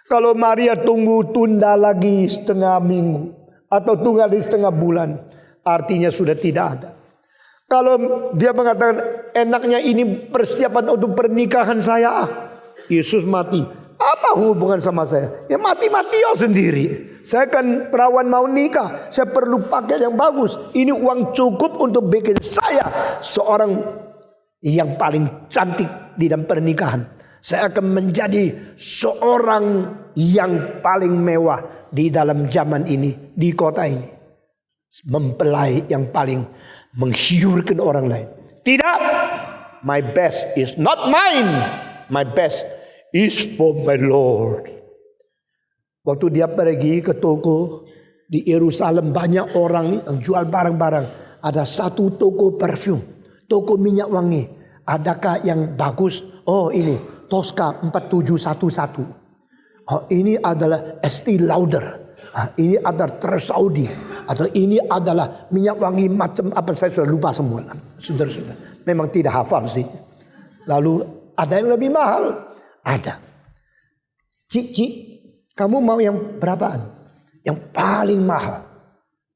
Kalau Maria tunda lagi setengah minggu atau tunggu lagi setengah bulan, artinya sudah tidak ada. Kalau dia mengatakan enaknya ini persiapan untuk pernikahan saya, Yesus mati. Apa hubungan sama saya? Ya mati-mati sendiri. Saya kan perawan mau nikah. Saya perlu pakai yang bagus. Ini uang cukup untuk bikin saya seorang yang paling cantik di dalam pernikahan. Saya akan menjadi seorang yang paling mewah di dalam zaman ini, di kota ini. Mempelai yang paling menghiurkan orang lain. Tidak. My best is not mine. My best is for my Lord. Waktu dia pergi ke toko di Yerusalem, banyak orang yang jual barang-barang. Ada satu toko parfum, toko minyak wangi. Adakah yang bagus? Oh ini Tosca 4711. Oh ini adalah Estee Lauder. Ini adalah Tersaudi. Atau ini adalah minyak wangi macam apa, saya sudah lupa semua. Saudara-saudara, memang tidak hafal sih. Lalu ada yang lebih mahal. Ada. Cik, kamu mau yang berapaan? Yang paling mahal.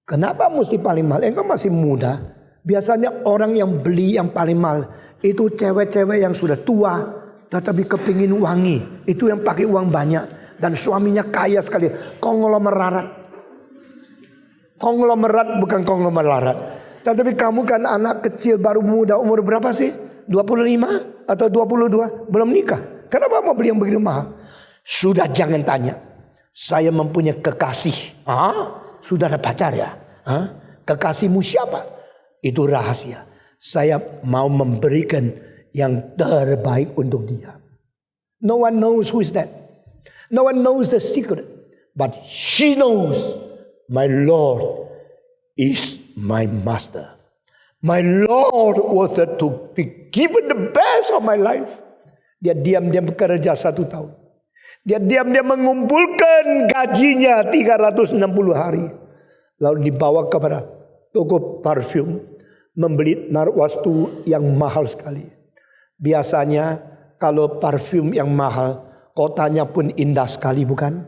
Kenapa mesti paling mahal? Engkau masih muda. Biasanya orang yang beli yang paling mahal itu cewek-cewek yang sudah tua tetapi kepingin wangi. Itu yang pakai uang banyak. Dan suaminya kaya sekali. Konglomerat. Konglomerat bukan konglomerat. Tetapi kamu kan anak kecil baru muda, umur berapa sih? 25 atau 22? Belum nikah. Kenapa mau beli yang begitu mahal? Sudah jangan tanya. Saya mempunyai kekasih. Sudah ada pacar ya? Kekasihmu siapa? Itu rahasia. Saya mau memberikan yang terbaik untuk dia. No one knows who is that. No one knows the secret. But she knows my Lord is my master. My Lord was to be given the best of my life. Dia diam-diam bekerja 1 tahun. Dia diam-diam mengumpulkan gajinya 360 hari. Lalu dibawa kepada toko parfum. Membeli narwastu yang mahal sekali. Biasanya kalau parfum yang mahal, kotanya pun indah sekali bukan?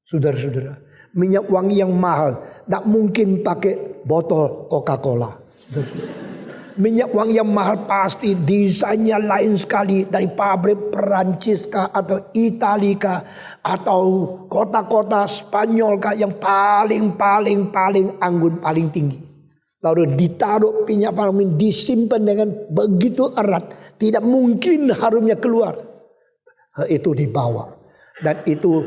Saudara-saudara. Minyak wangi yang mahal. Tak mungkin pakai botol Coca-Cola. Saudara-saudara. Minyak wangi yang mahal pasti desainnya lain sekali dari pabrik Perancis kah atau Italia kah atau kota-kota Spanyol kah yang paling anggun paling tinggi. Lalu ditaruh minyak wangi disimpan dengan begitu erat, tidak mungkin harumnya keluar. Itu dibawa dan itu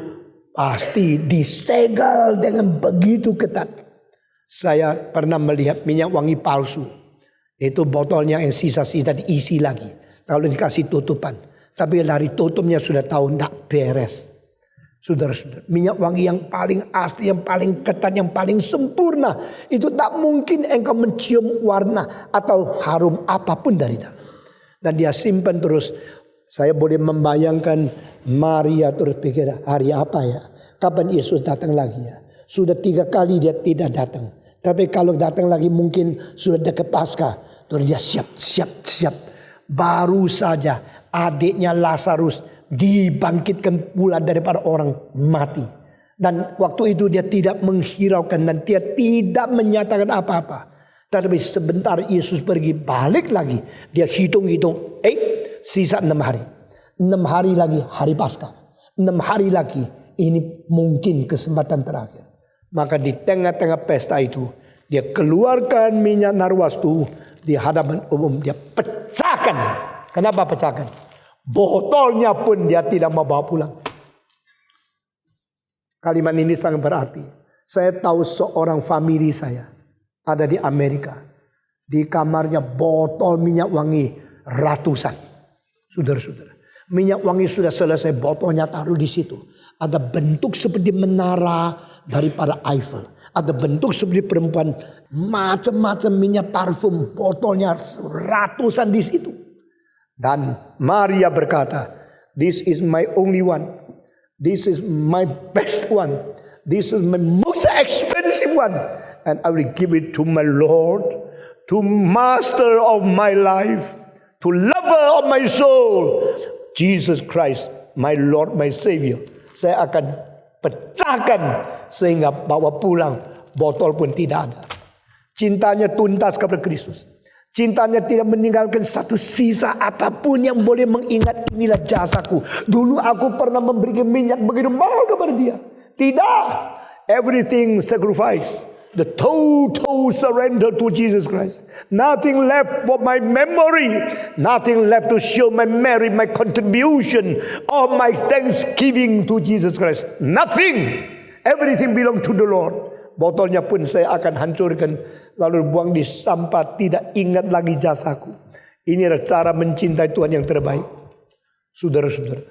pasti disegel dengan begitu ketat. Saya pernah melihat minyak wangi palsu. Itu botolnya yang sisa-sisa diisi lagi. Kalau dikasih tutupan. Tapi dari tutupnya sudah tahu tidak beres. Saudara-saudara. Minyak wangi yang paling asli, yang paling ketat, yang paling sempurna. Itu tak mungkin engkau mencium warna atau harum apapun dari dalam. Dan dia simpan terus. Saya boleh membayangkan Maria terus pikir hari apa ya. Kapan Yesus datang lagi ya. Sudah 3 kali dia tidak datang. Tapi kalau datang lagi mungkin sudah dekat Paskah. Terus dia siap. Baru saja adiknya Lazarus dibangkitkan pula daripada orang mati. Dan waktu itu dia tidak menghiraukan dan dia tidak menyatakan apa-apa. Tapi sebentar Yesus pergi balik lagi. Dia hitung-hitung. Sisa 6 hari. 6 hari lagi hari Paskah. 6 hari lagi ini mungkin kesempatan terakhir. Maka di tengah-tengah pesta itu dia keluarkan minyak narwastu di hadapan umum. Dia pecahkan. Kenapa pecahkan? Botolnya pun dia tidak mau bawa pulang. Kalimat ini sangat berarti. Saya tahu seorang famili saya ada di Amerika. Di kamarnya botol minyak wangi ratusan. Saudara-saudara. Minyak wangi sudah selesai, botolnya taruh di situ. Ada bentuk seperti menara daripada Eiffel. Ada bentuk seperti perempuan, macam-macam minyak parfum, botolnya ratusan di situ. Dan Maria berkata, "This is my only one. This is my best one. This is my most expensive one. And I will give it to my Lord, to master of my life, to lover of my soul, Jesus Christ, my Lord, my Savior." Saya akan pecahkan sehingga bawa pulang botol pun tidak ada. Cintanya tuntas kepada Kristus. Cintanya tidak meninggalkan satu sisa apapun yang boleh mengingat inilah jasaku. Dulu aku pernah memberikan minyak begitu mahal kepada dia. Tidak. Everything sacrifice. The total surrender to Jesus Christ. Nothing left for my memory. Nothing left to show my merit, my contribution, or my thanksgiving to Jesus Christ. Nothing. Everything belong to the Lord. Botolnya pun saya akan hancurkan. Lalu buang di sampah. Tidak ingat lagi jasaku. Ini adalah cara mencintai Tuhan yang terbaik. Saudara-saudara.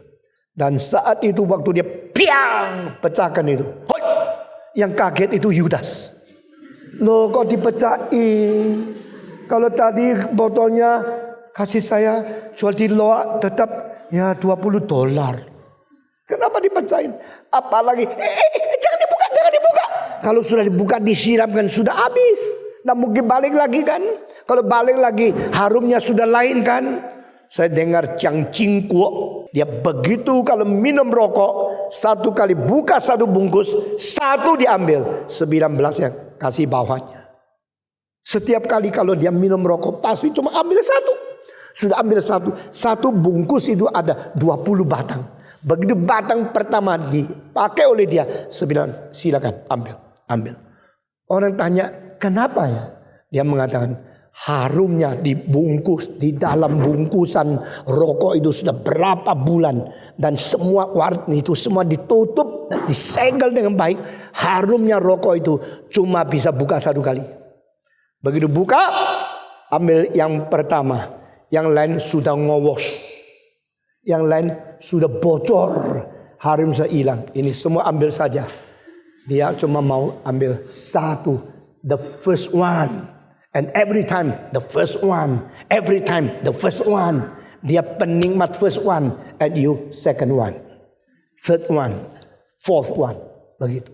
Dan saat itu waktu dia piang pecahkan itu, hoi, yang kaget itu Yudas. Loh kok dipecahin? Kalau tadi botolnya kasih saya jual di Loa tetap ya $20. Kenapa dipecahin? Apalagi jangan dibuka, jangan dibuka. Kalau sudah dibuka disiramkan sudah habis. Dan mungkin balik lagi kan? Kalau balik lagi harumnya sudah lain kan? Saya dengar Chang Ching Kuo, dia begitu kalau minum rokok, satu kali buka satu bungkus, satu diambil, 19 yang kasih bawahnya. Setiap kali kalau dia minum rokok, pasti cuma ambil satu. Sudah ambil satu bungkus itu ada 20 batang. Begitu batang pertama dipakai oleh dia, silakan ambil. Orang tanya, kenapa ya? Dia mengatakan, harumnya dibungkus di dalam bungkusan rokok itu sudah berapa bulan, dan semua warna itu semua ditutup dan disegel dengan baik. Harumnya rokok itu cuma bisa buka satu kali. Begitu buka, ambil yang pertama, yang lain sudah ngowos, yang lain sudah bocor, harum sudah hilang. Ini semua ambil saja. Dia cuma mau ambil satu, the first one. And every time the first one, every time the first one. Dia penikmat first one, and you second one, third one, fourth one. Begitu.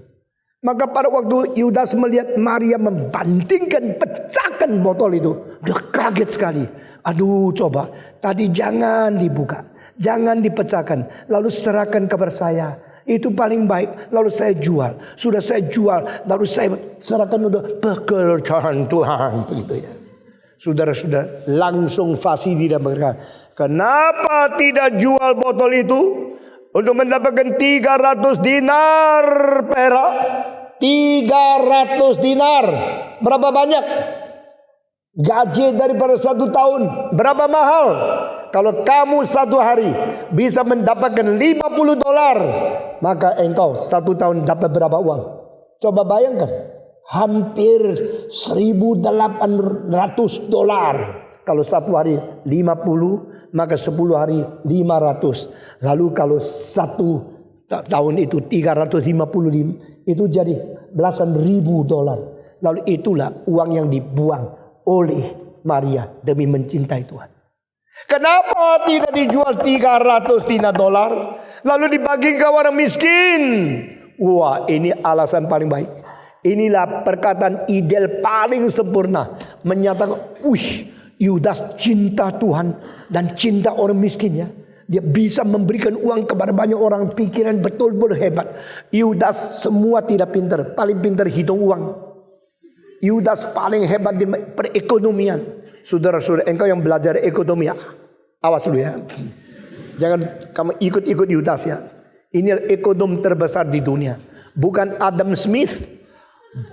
Maka pada waktu Yudas melihat Maria membantingkan, pecahkan botol itu, dia kaget sekali. Aduh, coba tadi jangan dibuka, jangan dipecahkan, lalu serahkan kepada saya. Itu paling baik. Lalu saya jual. Sudah saya jual, lalu saya serahkan untuk pekerjaan Tuhan. Begitu ya. Saudara-saudara, langsung fasih tidak berkata, kenapa tidak jual botol itu untuk mendapatkan 300 dinar perak? 300 dinar. Berapa banyak? Gaji daripada 1 tahun. Berapa mahal? Kalau kamu satu hari bisa mendapatkan $50, maka engkau 1 tahun dapat berapa uang? Coba bayangkan. Hampir $1.800. Kalau satu hari 50, maka 10 hari 500. Lalu kalau 1 tahun itu 355, itu jadi belasan ribu dolar. Lalu itulah uang yang dibuang oleh Maria demi mencintai Tuhan. Kenapa tidak dijual 300 dinar dolar lalu dibagi ke orang miskin? Wah, ini alasan paling baik. Inilah perkataan ideal paling sempurna, menyatakan, Yudas cinta Tuhan dan cinta orang miskin ya. Dia bisa memberikan uang kepada banyak orang, pikiran betul-betul hebat. Yudas semua tidak pintar, paling pintar hitung uang. Yudas paling hebat di perekonomian. Saudara-saudara, engkau yang belajar ekonomi, awas dulu ya. Jangan kamu ikut-ikut Yudas ya. Ini ekonom terbesar di dunia. Bukan Adam Smith,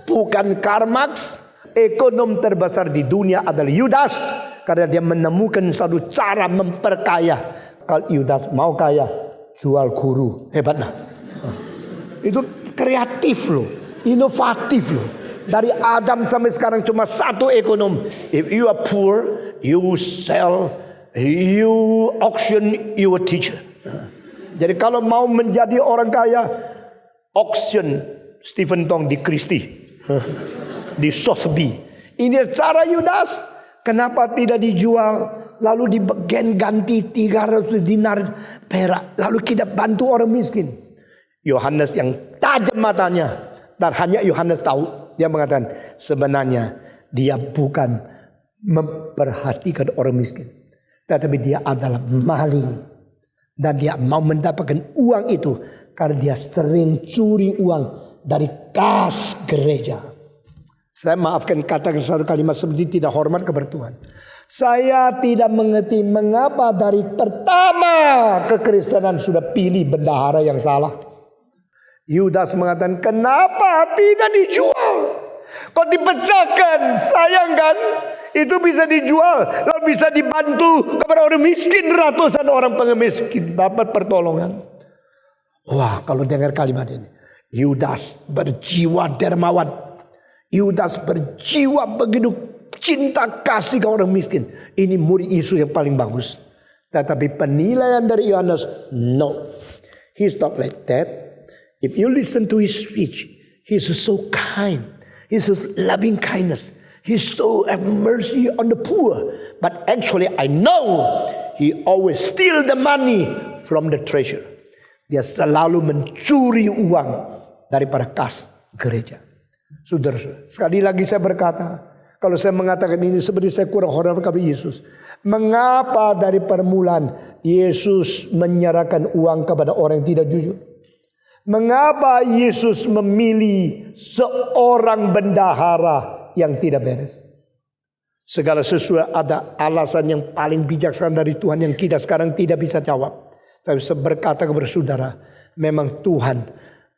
bukan Karl Marx. Ekonom terbesar di dunia adalah Yudas. Karena dia menemukan satu cara memperkaya. Kalau Yudas mau kaya, jual guru. Hebat lah. Itu kreatif loh, inovatif loh. Dari Adam sampai sekarang cuma satu ekonom. If you are poor, you sell, you auction, you a teacher. Jadi kalau mau menjadi orang kaya, auction Stephen Tong di Christie, di Sotheby. Ini cara Yudas. Kenapa tidak dijual? Lalu ganti 300 dinar perak. Lalu kita bantu orang miskin. Yohanes yang tajam matanya, dan hanya Yohanes tahu. Dia mengatakan sebenarnya dia bukan memperhatikan orang miskin, tetapi dia adalah maling. Dan dia mau mendapatkan uang itu karena dia sering curi uang dari kas gereja. Saya maafkan kata satu kalimat seperti tidak hormat kepada Tuhan. Saya tidak mengerti mengapa dari pertama kekristenan sudah pilih bendahara yang salah. Yudas mengatakan, kenapa tidak dijual? Kok dipecahkan? Sayang kan? Itu bisa dijual, lalu bisa dibantu kepada orang miskin. Ratusan orang pengemis dapat pertolongan. Wah, kalau dengar kalimat ini, Yudas berjiwa dermawan. Yudas berjiwa begitu cinta kasih ke orang miskin. Ini murid Yesus yang paling bagus. Tetapi penilaian dari Yohanes, no. He's not like that. If you listen to his speech, he's so kind. He's so loving kindness. He's so have mercy on the poor. But actually I know he always steal the money from the treasure. Dia selalu mencuri uang daripada kas gereja. Saudara, sekali lagi saya berkata, kalau saya mengatakan ini seperti saya kurang hormat kepada Yesus. Mengapa dari permulaan Yesus menyerahkan uang kepada orang yang tidak jujur? Mengapa Yesus memilih seorang bendahara yang tidak beres? Segala sesuatu ada alasan yang paling bijaksana dari Tuhan yang kita sekarang tidak bisa jawab. Tapi saya berkata kepada saudara, memang Tuhan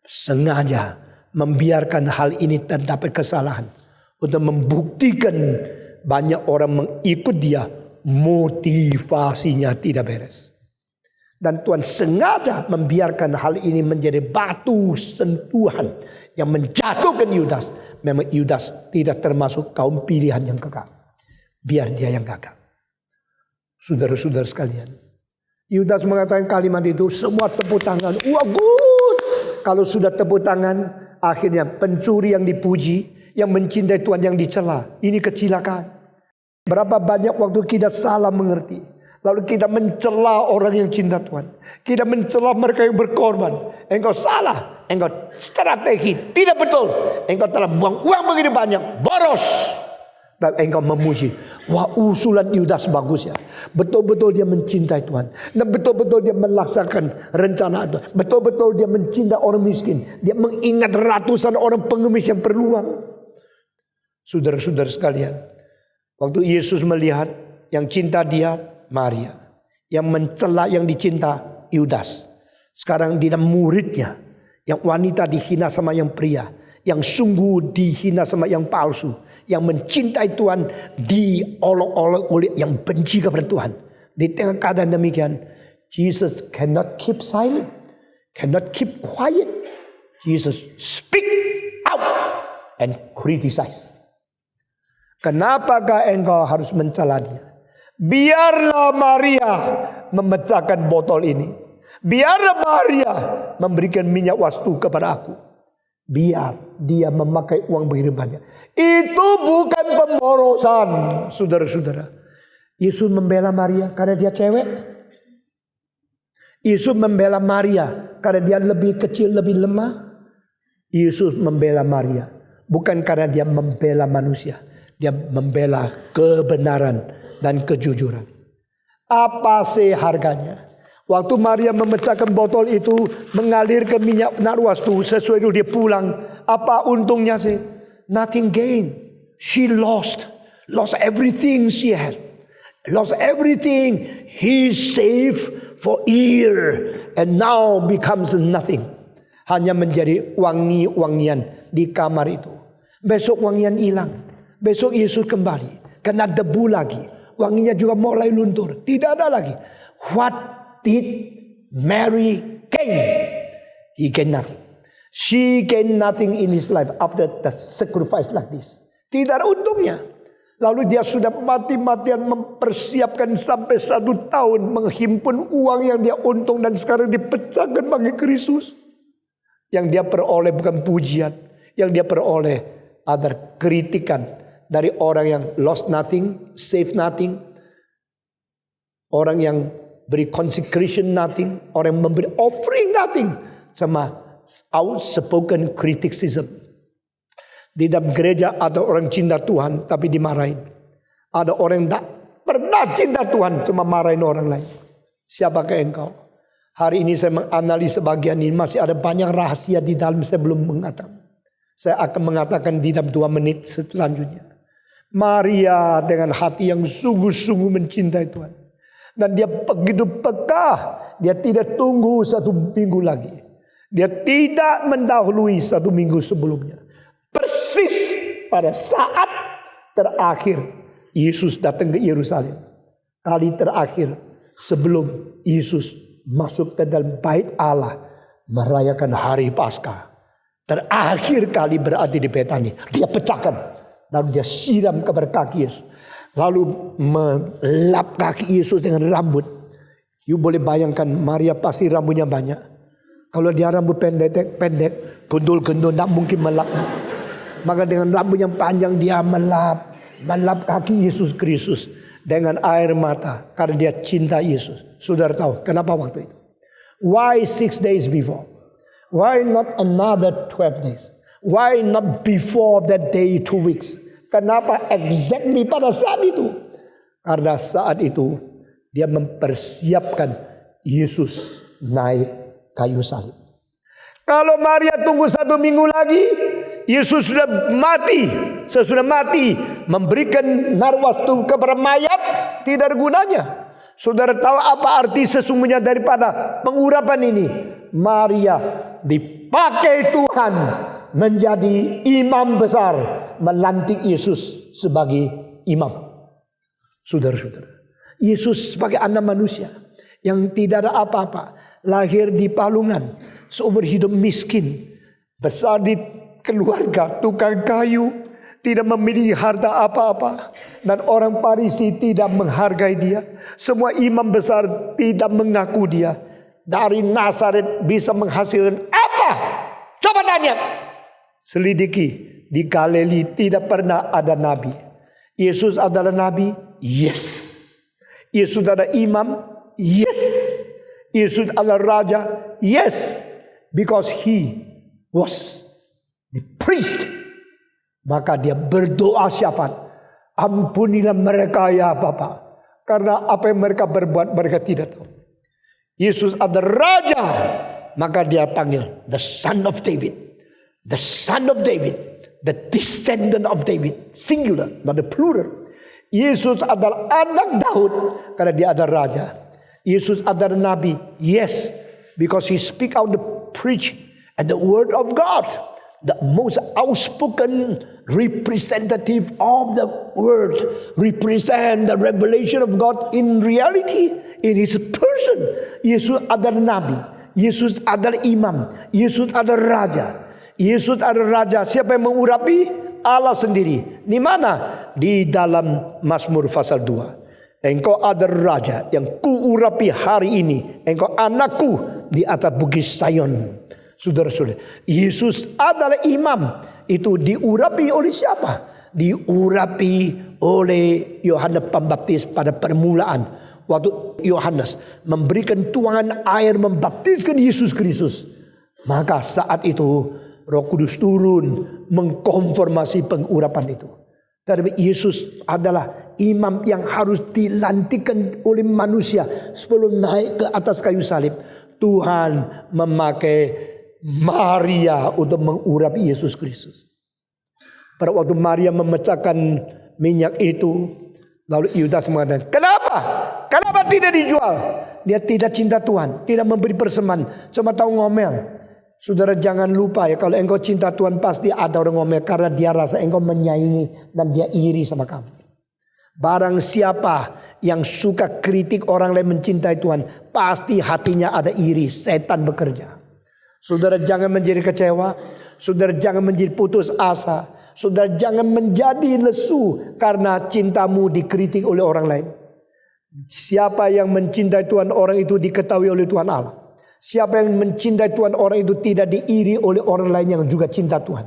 sengaja membiarkan hal ini terdapat kesalahan untuk membuktikan banyak orang mengikut dia, motivasinya tidak beres. Dan Tuhan sengaja membiarkan hal ini menjadi batu sentuhan yang menjatuhkan Yudas. Memang Yudas tidak termasuk kaum pilihan yang kekal. Biar dia yang gagal. Saudara-saudara sekalian, Yudas mengatakan kalimat itu, semua tepuk tangan. Wah, good. Kalau sudah tepuk tangan, akhirnya pencuri yang dipuji, yang mencintai Tuhan yang dicela. Ini kecelakaan. Berapa banyak waktu kita salah mengerti. Lalu kita mencela orang yang cinta Tuhan. Kita mencela mereka yang berkorban. Engkau salah. Engkau strategi. Tidak betul. Engkau telah buang uang begini banyak. Boros. Dan engkau memuji. Wah, usulan Yudas bagus ya. Betul-betul dia mencintai Tuhan. Dan betul-betul dia melaksanakan rencana Tuhan. Betul-betul dia mencintai orang miskin. Dia mengingat ratusan orang pengemis yang perlu uang. Saudara-saudara sekalian. Waktu Yesus melihat yang cinta dia Maria, yang mencela yang dicinta Yudas. Sekarang dia muridnya, yang wanita dihina sama yang pria, yang sungguh dihina sama yang palsu, yang mencintai Tuhan diolok-olok oleh yang benci kepada Tuhan. Di tengah keadaan demikian, Jesus cannot keep silent, cannot keep quiet. Jesus speak out and criticize. Kenapakah engkau harus mencela dia? Biarlah Maria memecahkan botol ini. Biarlah Maria memberikan minyak wastu kepada aku. Biar dia memakai uang begitu banyak. Itu bukan pemborosan, saudara-saudara. Yesus membela Maria karena dia cewek. Yesus membela Maria karena dia lebih kecil, lebih lemah. Yesus membela Maria bukan karena dia membela manusia. Dia membela kebenaran dan kejujuran. Apa sih harganya? Waktu Maria memecahkan botol itu, mengalirkan minyak narwastu sesuai itu dia pulang. Apa untungnya sih? Nothing gain. She lost everything she had. Lost everything he saved for year and now becomes nothing. Hanya menjadi wangi-wangian di kamar itu. Besok wangian hilang. Besok Yesus kembali. Kena debu lagi. Wanginya juga mulai luntur. Tidak ada lagi. What did Mary gain? He gained nothing. She gained nothing in his life after the sacrifice like this. Tidak ada untungnya. Lalu dia sudah mati-matian mempersiapkan sampai 1 tahun menghimpun uang yang dia untung dan sekarang dipecahkan bagi Kristus. Yang dia peroleh bukan pujian. Yang dia peroleh adalah kritikan dari orang yang lost nothing, save nothing. Orang yang beri consecration nothing. Orang yang memberi offering nothing. Sama outspoken criticism. Di dalam gereja ada orang cinta Tuhan tapi dimarahin. Ada orang yang tak pernah cinta Tuhan cuma marahin orang lain. Siapakah engkau? Hari ini saya menganalisis bagian ini. Masih ada banyak rahasia di dalam saya belum mengatakan. Saya akan mengatakan di dalam 2 menit selanjutnya. Maria dengan hati yang sungguh-sungguh mencintai Tuhan. Dan dia begitu peka. Dia tidak tunggu 1 minggu lagi. Dia tidak mendahului 1 minggu sebelumnya. Persis pada saat terakhir Yesus datang ke Yerusalem. Kali terakhir sebelum Yesus masuk ke dalam bait Allah. Merayakan hari Paskah. Terakhir kali berada di Betani. Dia pecahkan. Lalu dia siram kepada kaki Yesus. Lalu melap kaki Yesus dengan rambut. You boleh bayangkan Maria pasti rambutnya banyak. Kalau dia rambut pendek, gendul-gendul, tidak mungkin melap. Maka dengan rambut yang panjang dia melap kaki Yesus Kristus dengan air mata karena dia cinta Yesus. Saudara tahu kenapa waktu itu? Why 6 days before? Why not another 12 days? Why not before that day 2 weeks? Kenapa exactly pada saat itu? Karena saat itu dia mempersiapkan Yesus naik kayu salib. Kalau Maria tunggu 1 minggu lagi, Yesus sudah mati. Sesudah mati, memberikan narwastu kepada mayat tidak ada gunanya. Saudara tahu apa arti sesungguhnya daripada pengurapan ini? Maria dipakai Tuhan menjadi imam besar, melantik Yesus sebagai imam. Saudara-saudara, Yesus sebagai anak manusia yang tidak ada apa-apa, lahir di palungan, seumur hidup miskin, besar di keluarga tukang kayu, tidak memiliki harta apa-apa, dan orang Farisi tidak menghargai dia. Semua imam besar tidak mengaku dia. Dari Nazaret bisa menghasilkan apa? Coba tanya. Selidiki, di Galilea tidak pernah ada nabi. Yesus adalah nabi? Yes. Yesus adalah imam? Yes. Yesus adalah raja? Yes. Because he was the priest. Maka dia berdoa syafaat. Ampunilah mereka ya Bapa. Karena apa yang mereka berbuat mereka tidak tahu. Yesus adalah raja. Maka dia panggil the son of David. The son of David. The descendant of David. Singular, not the plural. Yesus adalah anak Daud. Karena dia adalah raja. Yesus adalah nabi. Yes. Because he speak out the preaching and the word of God. The most outspoken representative of the word, represent the revelation of God in reality, in his person. Yesus adalah nabi, Yesus adalah imam, Yesus adalah raja. Yesus adalah raja. Siapa yang mengurapi? Allah sendiri. Di mana? Di dalam Mazmur pasal 2. Engkau adalah raja yang kuurapi hari ini. Engkau anakku di atas bukit Sion. Saudara-saudara, Yesus adalah imam. Itu diurapi oleh siapa? Diurapi oleh Yohanes Pembaptis pada permulaan. Waktu Yohanes memberikan tuangan air membaptiskan Yesus Kristus. Maka saat itu Roh Kudus turun mengkonfirmasi pengurapan itu. Tapi Yesus adalah imam yang harus dilantikkan oleh manusia sebelum naik ke atas kayu salib. Tuhan memakai Maria untuk mengurapi Yesus Kristus. Pada waktu Maria memecahkan minyak itu, lalu Yudas mengatakan, Kenapa tidak dijual? Dia tidak cinta Tuhan, tidak memberi persembahan, cuma tahu ngomel. Saudara jangan lupa ya, kalau engkau cinta Tuhan pasti ada orang ngomel karena dia rasa engkau menyaingi dan dia iri sama kamu. Barang siapa yang suka kritik orang lain mencintai Tuhan, pasti hatinya ada iri, setan bekerja. Saudara jangan menjadi kecewa. Saudara jangan menjadi putus asa. Saudara jangan menjadi lesu karena cintamu dikritik oleh orang lain. Siapa yang mencintai Tuhan, orang itu diketahui oleh Tuhan Allah. Siapa yang mencintai Tuhan, orang itu tidak diiri oleh orang lain yang juga cinta Tuhan.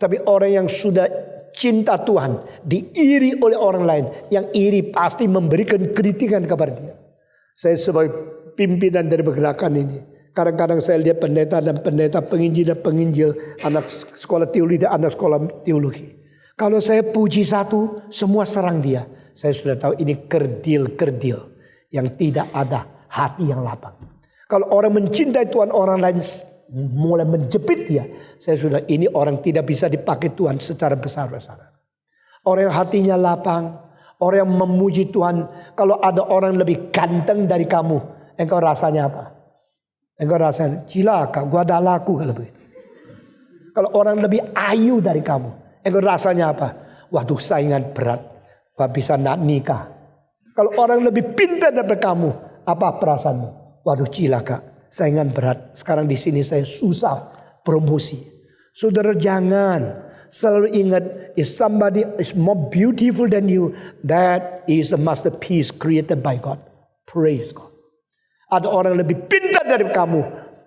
Tapi orang yang sudah cinta Tuhan diiri oleh orang lain, yang iri pasti memberikan kritikan kepada dia. Saya sebagai pimpinan dari pergerakan ini, kadang-kadang saya lihat pendeta dan pendeta, penginjil dan penginjil, anak sekolah teologi dan anak sekolah teologi. Kalau saya puji satu, semua serang dia. Saya sudah tahu ini kerdil-kerdil yang tidak ada hati yang lapang. Kalau orang mencintai Tuhan, orang lain mulai menjepit dia. Saya sudah, ini orang tidak bisa dipakai Tuhan secara besar-besaran. Orang yang hatinya lapang, orang yang memuji Tuhan. Kalau ada orang lebih ganteng dari kamu, engkau rasanya apa? Engkau rasanya cilaka, gua ada laku kalau begitu. Kalau orang lebih ayu dari kamu, engkau rasanya apa? Waduh saingan berat, gua bisa nak nikah. Kalau orang lebih pintar dari kamu, apa perasaanmu? Waduh cilaka, saingan berat. Sekarang di sini saya susah promosi. Saudara jangan selalu ingat, if somebody is more beautiful than you, that is a masterpiece created by God. Praise God. Ada orang lebih pintar dari kamu,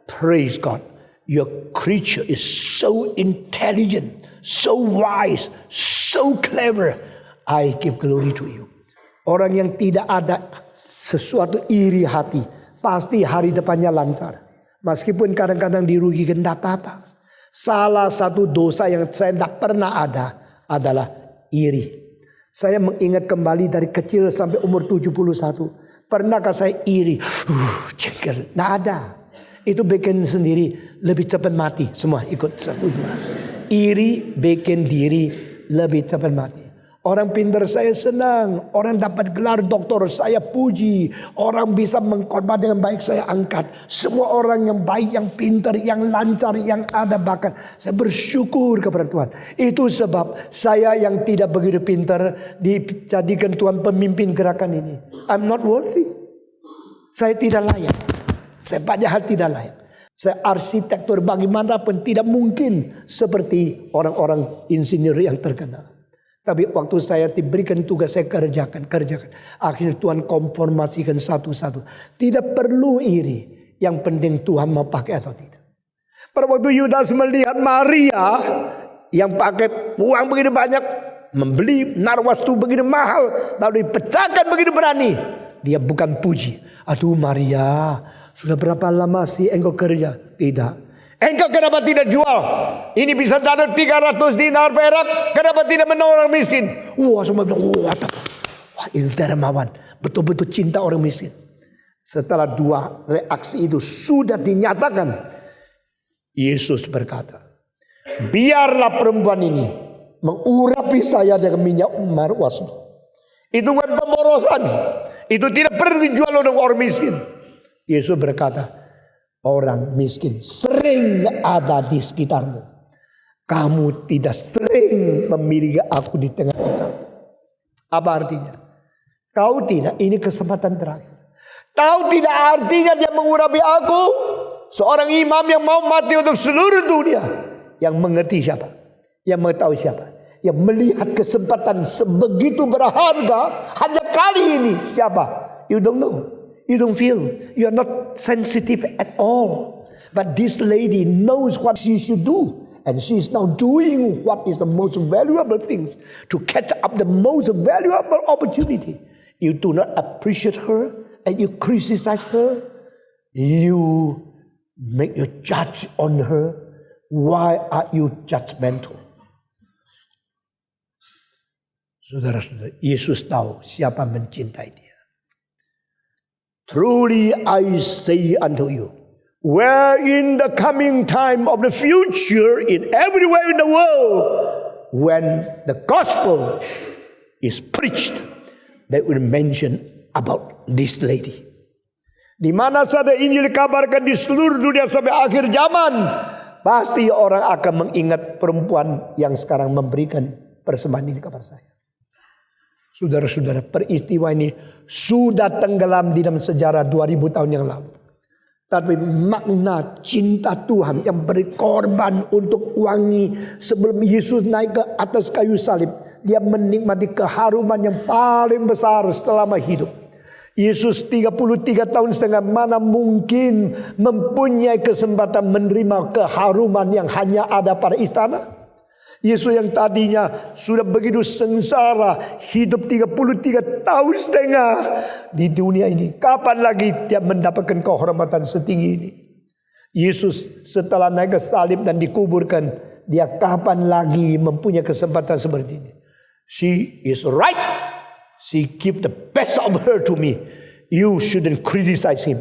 praise God. Your creature is so intelligent, so wise, so clever. I give glory to you. Orang yang tidak ada sesuatu iri hati, pasti hari depannya lancar. Meskipun kadang-kadang dirugikan, tidak apa-apa. Salah satu dosa yang saya tidak pernah ada adalah iri. Saya mengingat kembali dari kecil sampai umur 71. Pernahkah saya iri? Jengkel. Tidak ada. Itu bikin sendiri lebih cepat mati. Semua ikut satu dua. Iri bikin diri lebih cepat mati. Orang pintar saya senang. Orang dapat gelar doktor saya puji. Orang bisa mengkhotbah dengan baik saya angkat. Semua orang yang baik, yang pintar, yang lancar, yang ada bakat. Saya bersyukur kepada Tuhan. Itu sebab saya yang tidak begitu pintar dijadikan Tuhan pemimpin gerakan ini. I'm not worthy. Saya tidak layak. Saya banyak hal tidak layak. Saya arsitektur bagaimanapun tidak mungkin seperti orang-orang insinyur yang terkenal. Tapi waktu saya diberikan tugas saya kerjakan. Akhirnya Tuhan konfirmasikan satu-satu. Tidak perlu iri. Yang penting Tuhan mau pakai atau tidak. Pada waktu Yudas melihat Maria yang pakai uang begitu banyak, membeli narwastu begitu mahal, lalu dipecahkan begitu berani. Dia bukan puji. Aduh Maria, sudah berapa lama sih engkau kerja? Tidak. Engkau kenapa tidak jual? Ini bisa dapat 300 dinar perak. Kenapa tidak menolong orang miskin? Wah, semua bilang, wah ini dermawan. Betul-betul cinta orang miskin. Setelah dua reaksi itu sudah dinyatakan, Yesus berkata, biarlah perempuan ini mengurapi saya dengan minyak marwastu. Itu bukan pemborosan. Itu tidak perlu dijual oleh orang miskin. Yesus berkata, orang miskin sering ada di sekitarmu. Kamu tidak sering memiliki aku di tengah-tengah. Apa artinya? Kau tidak, ini kesempatan terakhir. Tahu tidak artinya dia mengurapi aku? Seorang imam yang mau mati untuk seluruh dunia. Yang mengerti siapa? Yang mengetahui siapa? Yang melihat kesempatan sebegitu berharga hanya kali ini. Siapa? You don't know. You don't feel. You are not sensitive at all. But this lady knows what she should do. And she is now doing what is the most valuable things. To catch up the most valuable opportunity. You do not appreciate her. And you criticize her. You make your judge on her. Why are you judgmental? Saudara-saudara, Yesus tahu siapa mencintai dia. Truly I say unto you, where in the coming time of the future, in everywhere in the world, when the gospel is preached, they will mention about this lady. Di mana saja Injil dikabarkan di seluruh dunia sampai akhir zaman, pasti orang akan mengingat perempuan yang sekarang memberikan persembahan ini kepada saya. Saudara-saudara, peristiwa ini sudah tenggelam di dalam sejarah 2000 tahun yang lalu. Tapi makna cinta Tuhan yang berkorban untuk wangi sebelum Yesus naik ke atas kayu salib. Dia menikmati keharuman yang paling besar selama hidup. Yesus 33 tahun setengah mana mungkin mempunyai kesempatan menerima keharuman yang hanya ada pada istana. Yesus yang tadinya sudah begitu sengsara, hidup 33 tahun setengah di dunia ini. Kapan lagi dia mendapatkan kehormatan setinggi ini? Yesus setelah naik ke salib dan dikuburkan, dia kapan lagi mempunyai kesempatan seperti ini? She is right. She give the best of her to me. You shouldn't criticize him.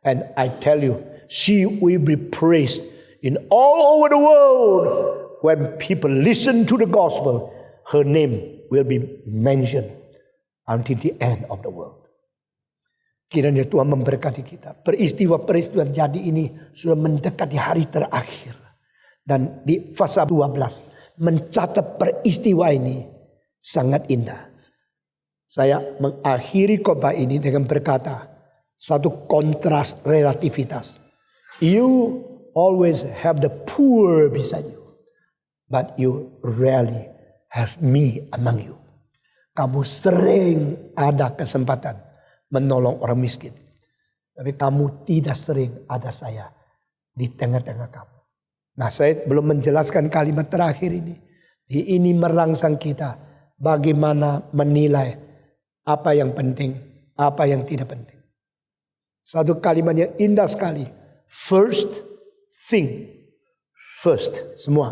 And I tell you, she will be praised in all over the world. When people listen to the gospel, her name will be mentioned until the end of the world. Kiranya Tuhan memberkati kita. Peristiwa-peristiwa jadi ini sudah mendekati hari terakhir. Dan di fase 12 mencatat peristiwa ini sangat indah. Saya mengakhiri khotbah ini dengan berkata, satu kontras relativitas. You always have the poor beside you. But you rarely have me among you. Kamu sering ada kesempatan menolong orang miskin. Tapi kamu tidak sering ada saya di tengah-tengah kamu. Nah, saya belum menjelaskan kalimat terakhir ini. Ini merangsang kita bagaimana menilai apa yang penting, apa yang tidak penting. Satu kalimat yang indah sekali. First thing. First, semua.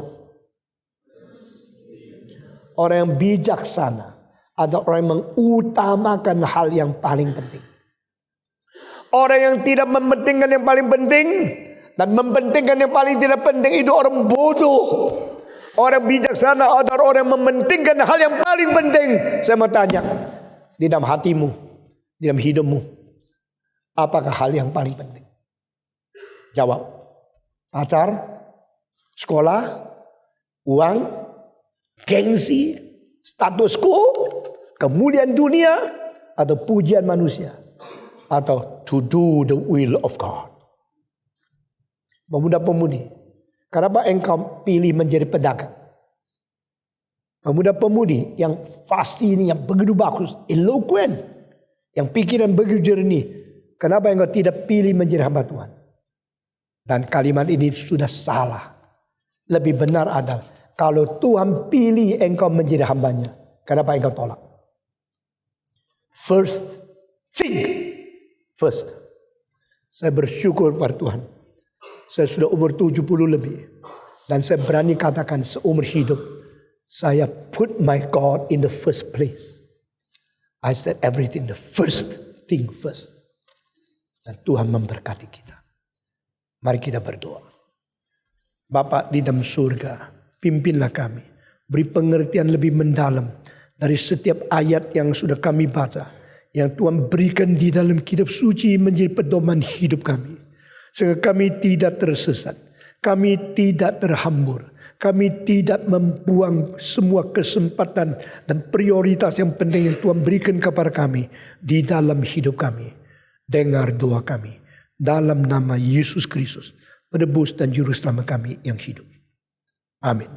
Orang yang bijaksana adalah orang yang mengutamakan hal yang paling penting. Orang yang tidak mementingkan yang paling penting dan mementingkan yang paling tidak penting itu orang bodoh. Orang bijaksana adalah orang yang mementingkan hal yang paling penting. Saya mau tanya, di dalam hatimu, di dalam hidupmu, apakah hal yang paling penting? Jawab. Pacar, sekolah, uang, gengsi, status quo, kemuliaan dunia, atau pujian manusia, atau to do the will of God. Pemuda-pemudi, kenapa engkau pilih menjadi pedagang? Pemuda-pemudi yang fasih ini, yang begitu bagus, eloquent, yang pikiran begitu jernih, kenapa engkau tidak pilih menjadi hamba Tuhan? Dan kalimat ini sudah salah. Lebih benar adalah kalau Tuhan pilih engkau menjadi hambanya, kenapa engkau tolak? First thing. First. Saya bersyukur pada Tuhan. Saya sudah umur 70 lebih. Dan saya berani katakan seumur hidup, saya put my God in the first place. I said everything, the first thing first. Dan Tuhan memberkati kita. Mari kita berdoa. Bapa di dalam surga, pimpinlah kami. Beri pengertian lebih mendalam dari setiap ayat yang sudah kami baca. Yang Tuhan berikan di dalam kitab suci menjadi pedoman hidup kami. Sehingga kami tidak tersesat. Kami tidak terhambur. Kami tidak membuang semua kesempatan dan prioritas yang penting yang Tuhan berikan kepada kami di dalam hidup kami. Dengar doa kami. Dalam nama Yesus Kristus, penebus dan juru selamat kami yang hidup. Amin.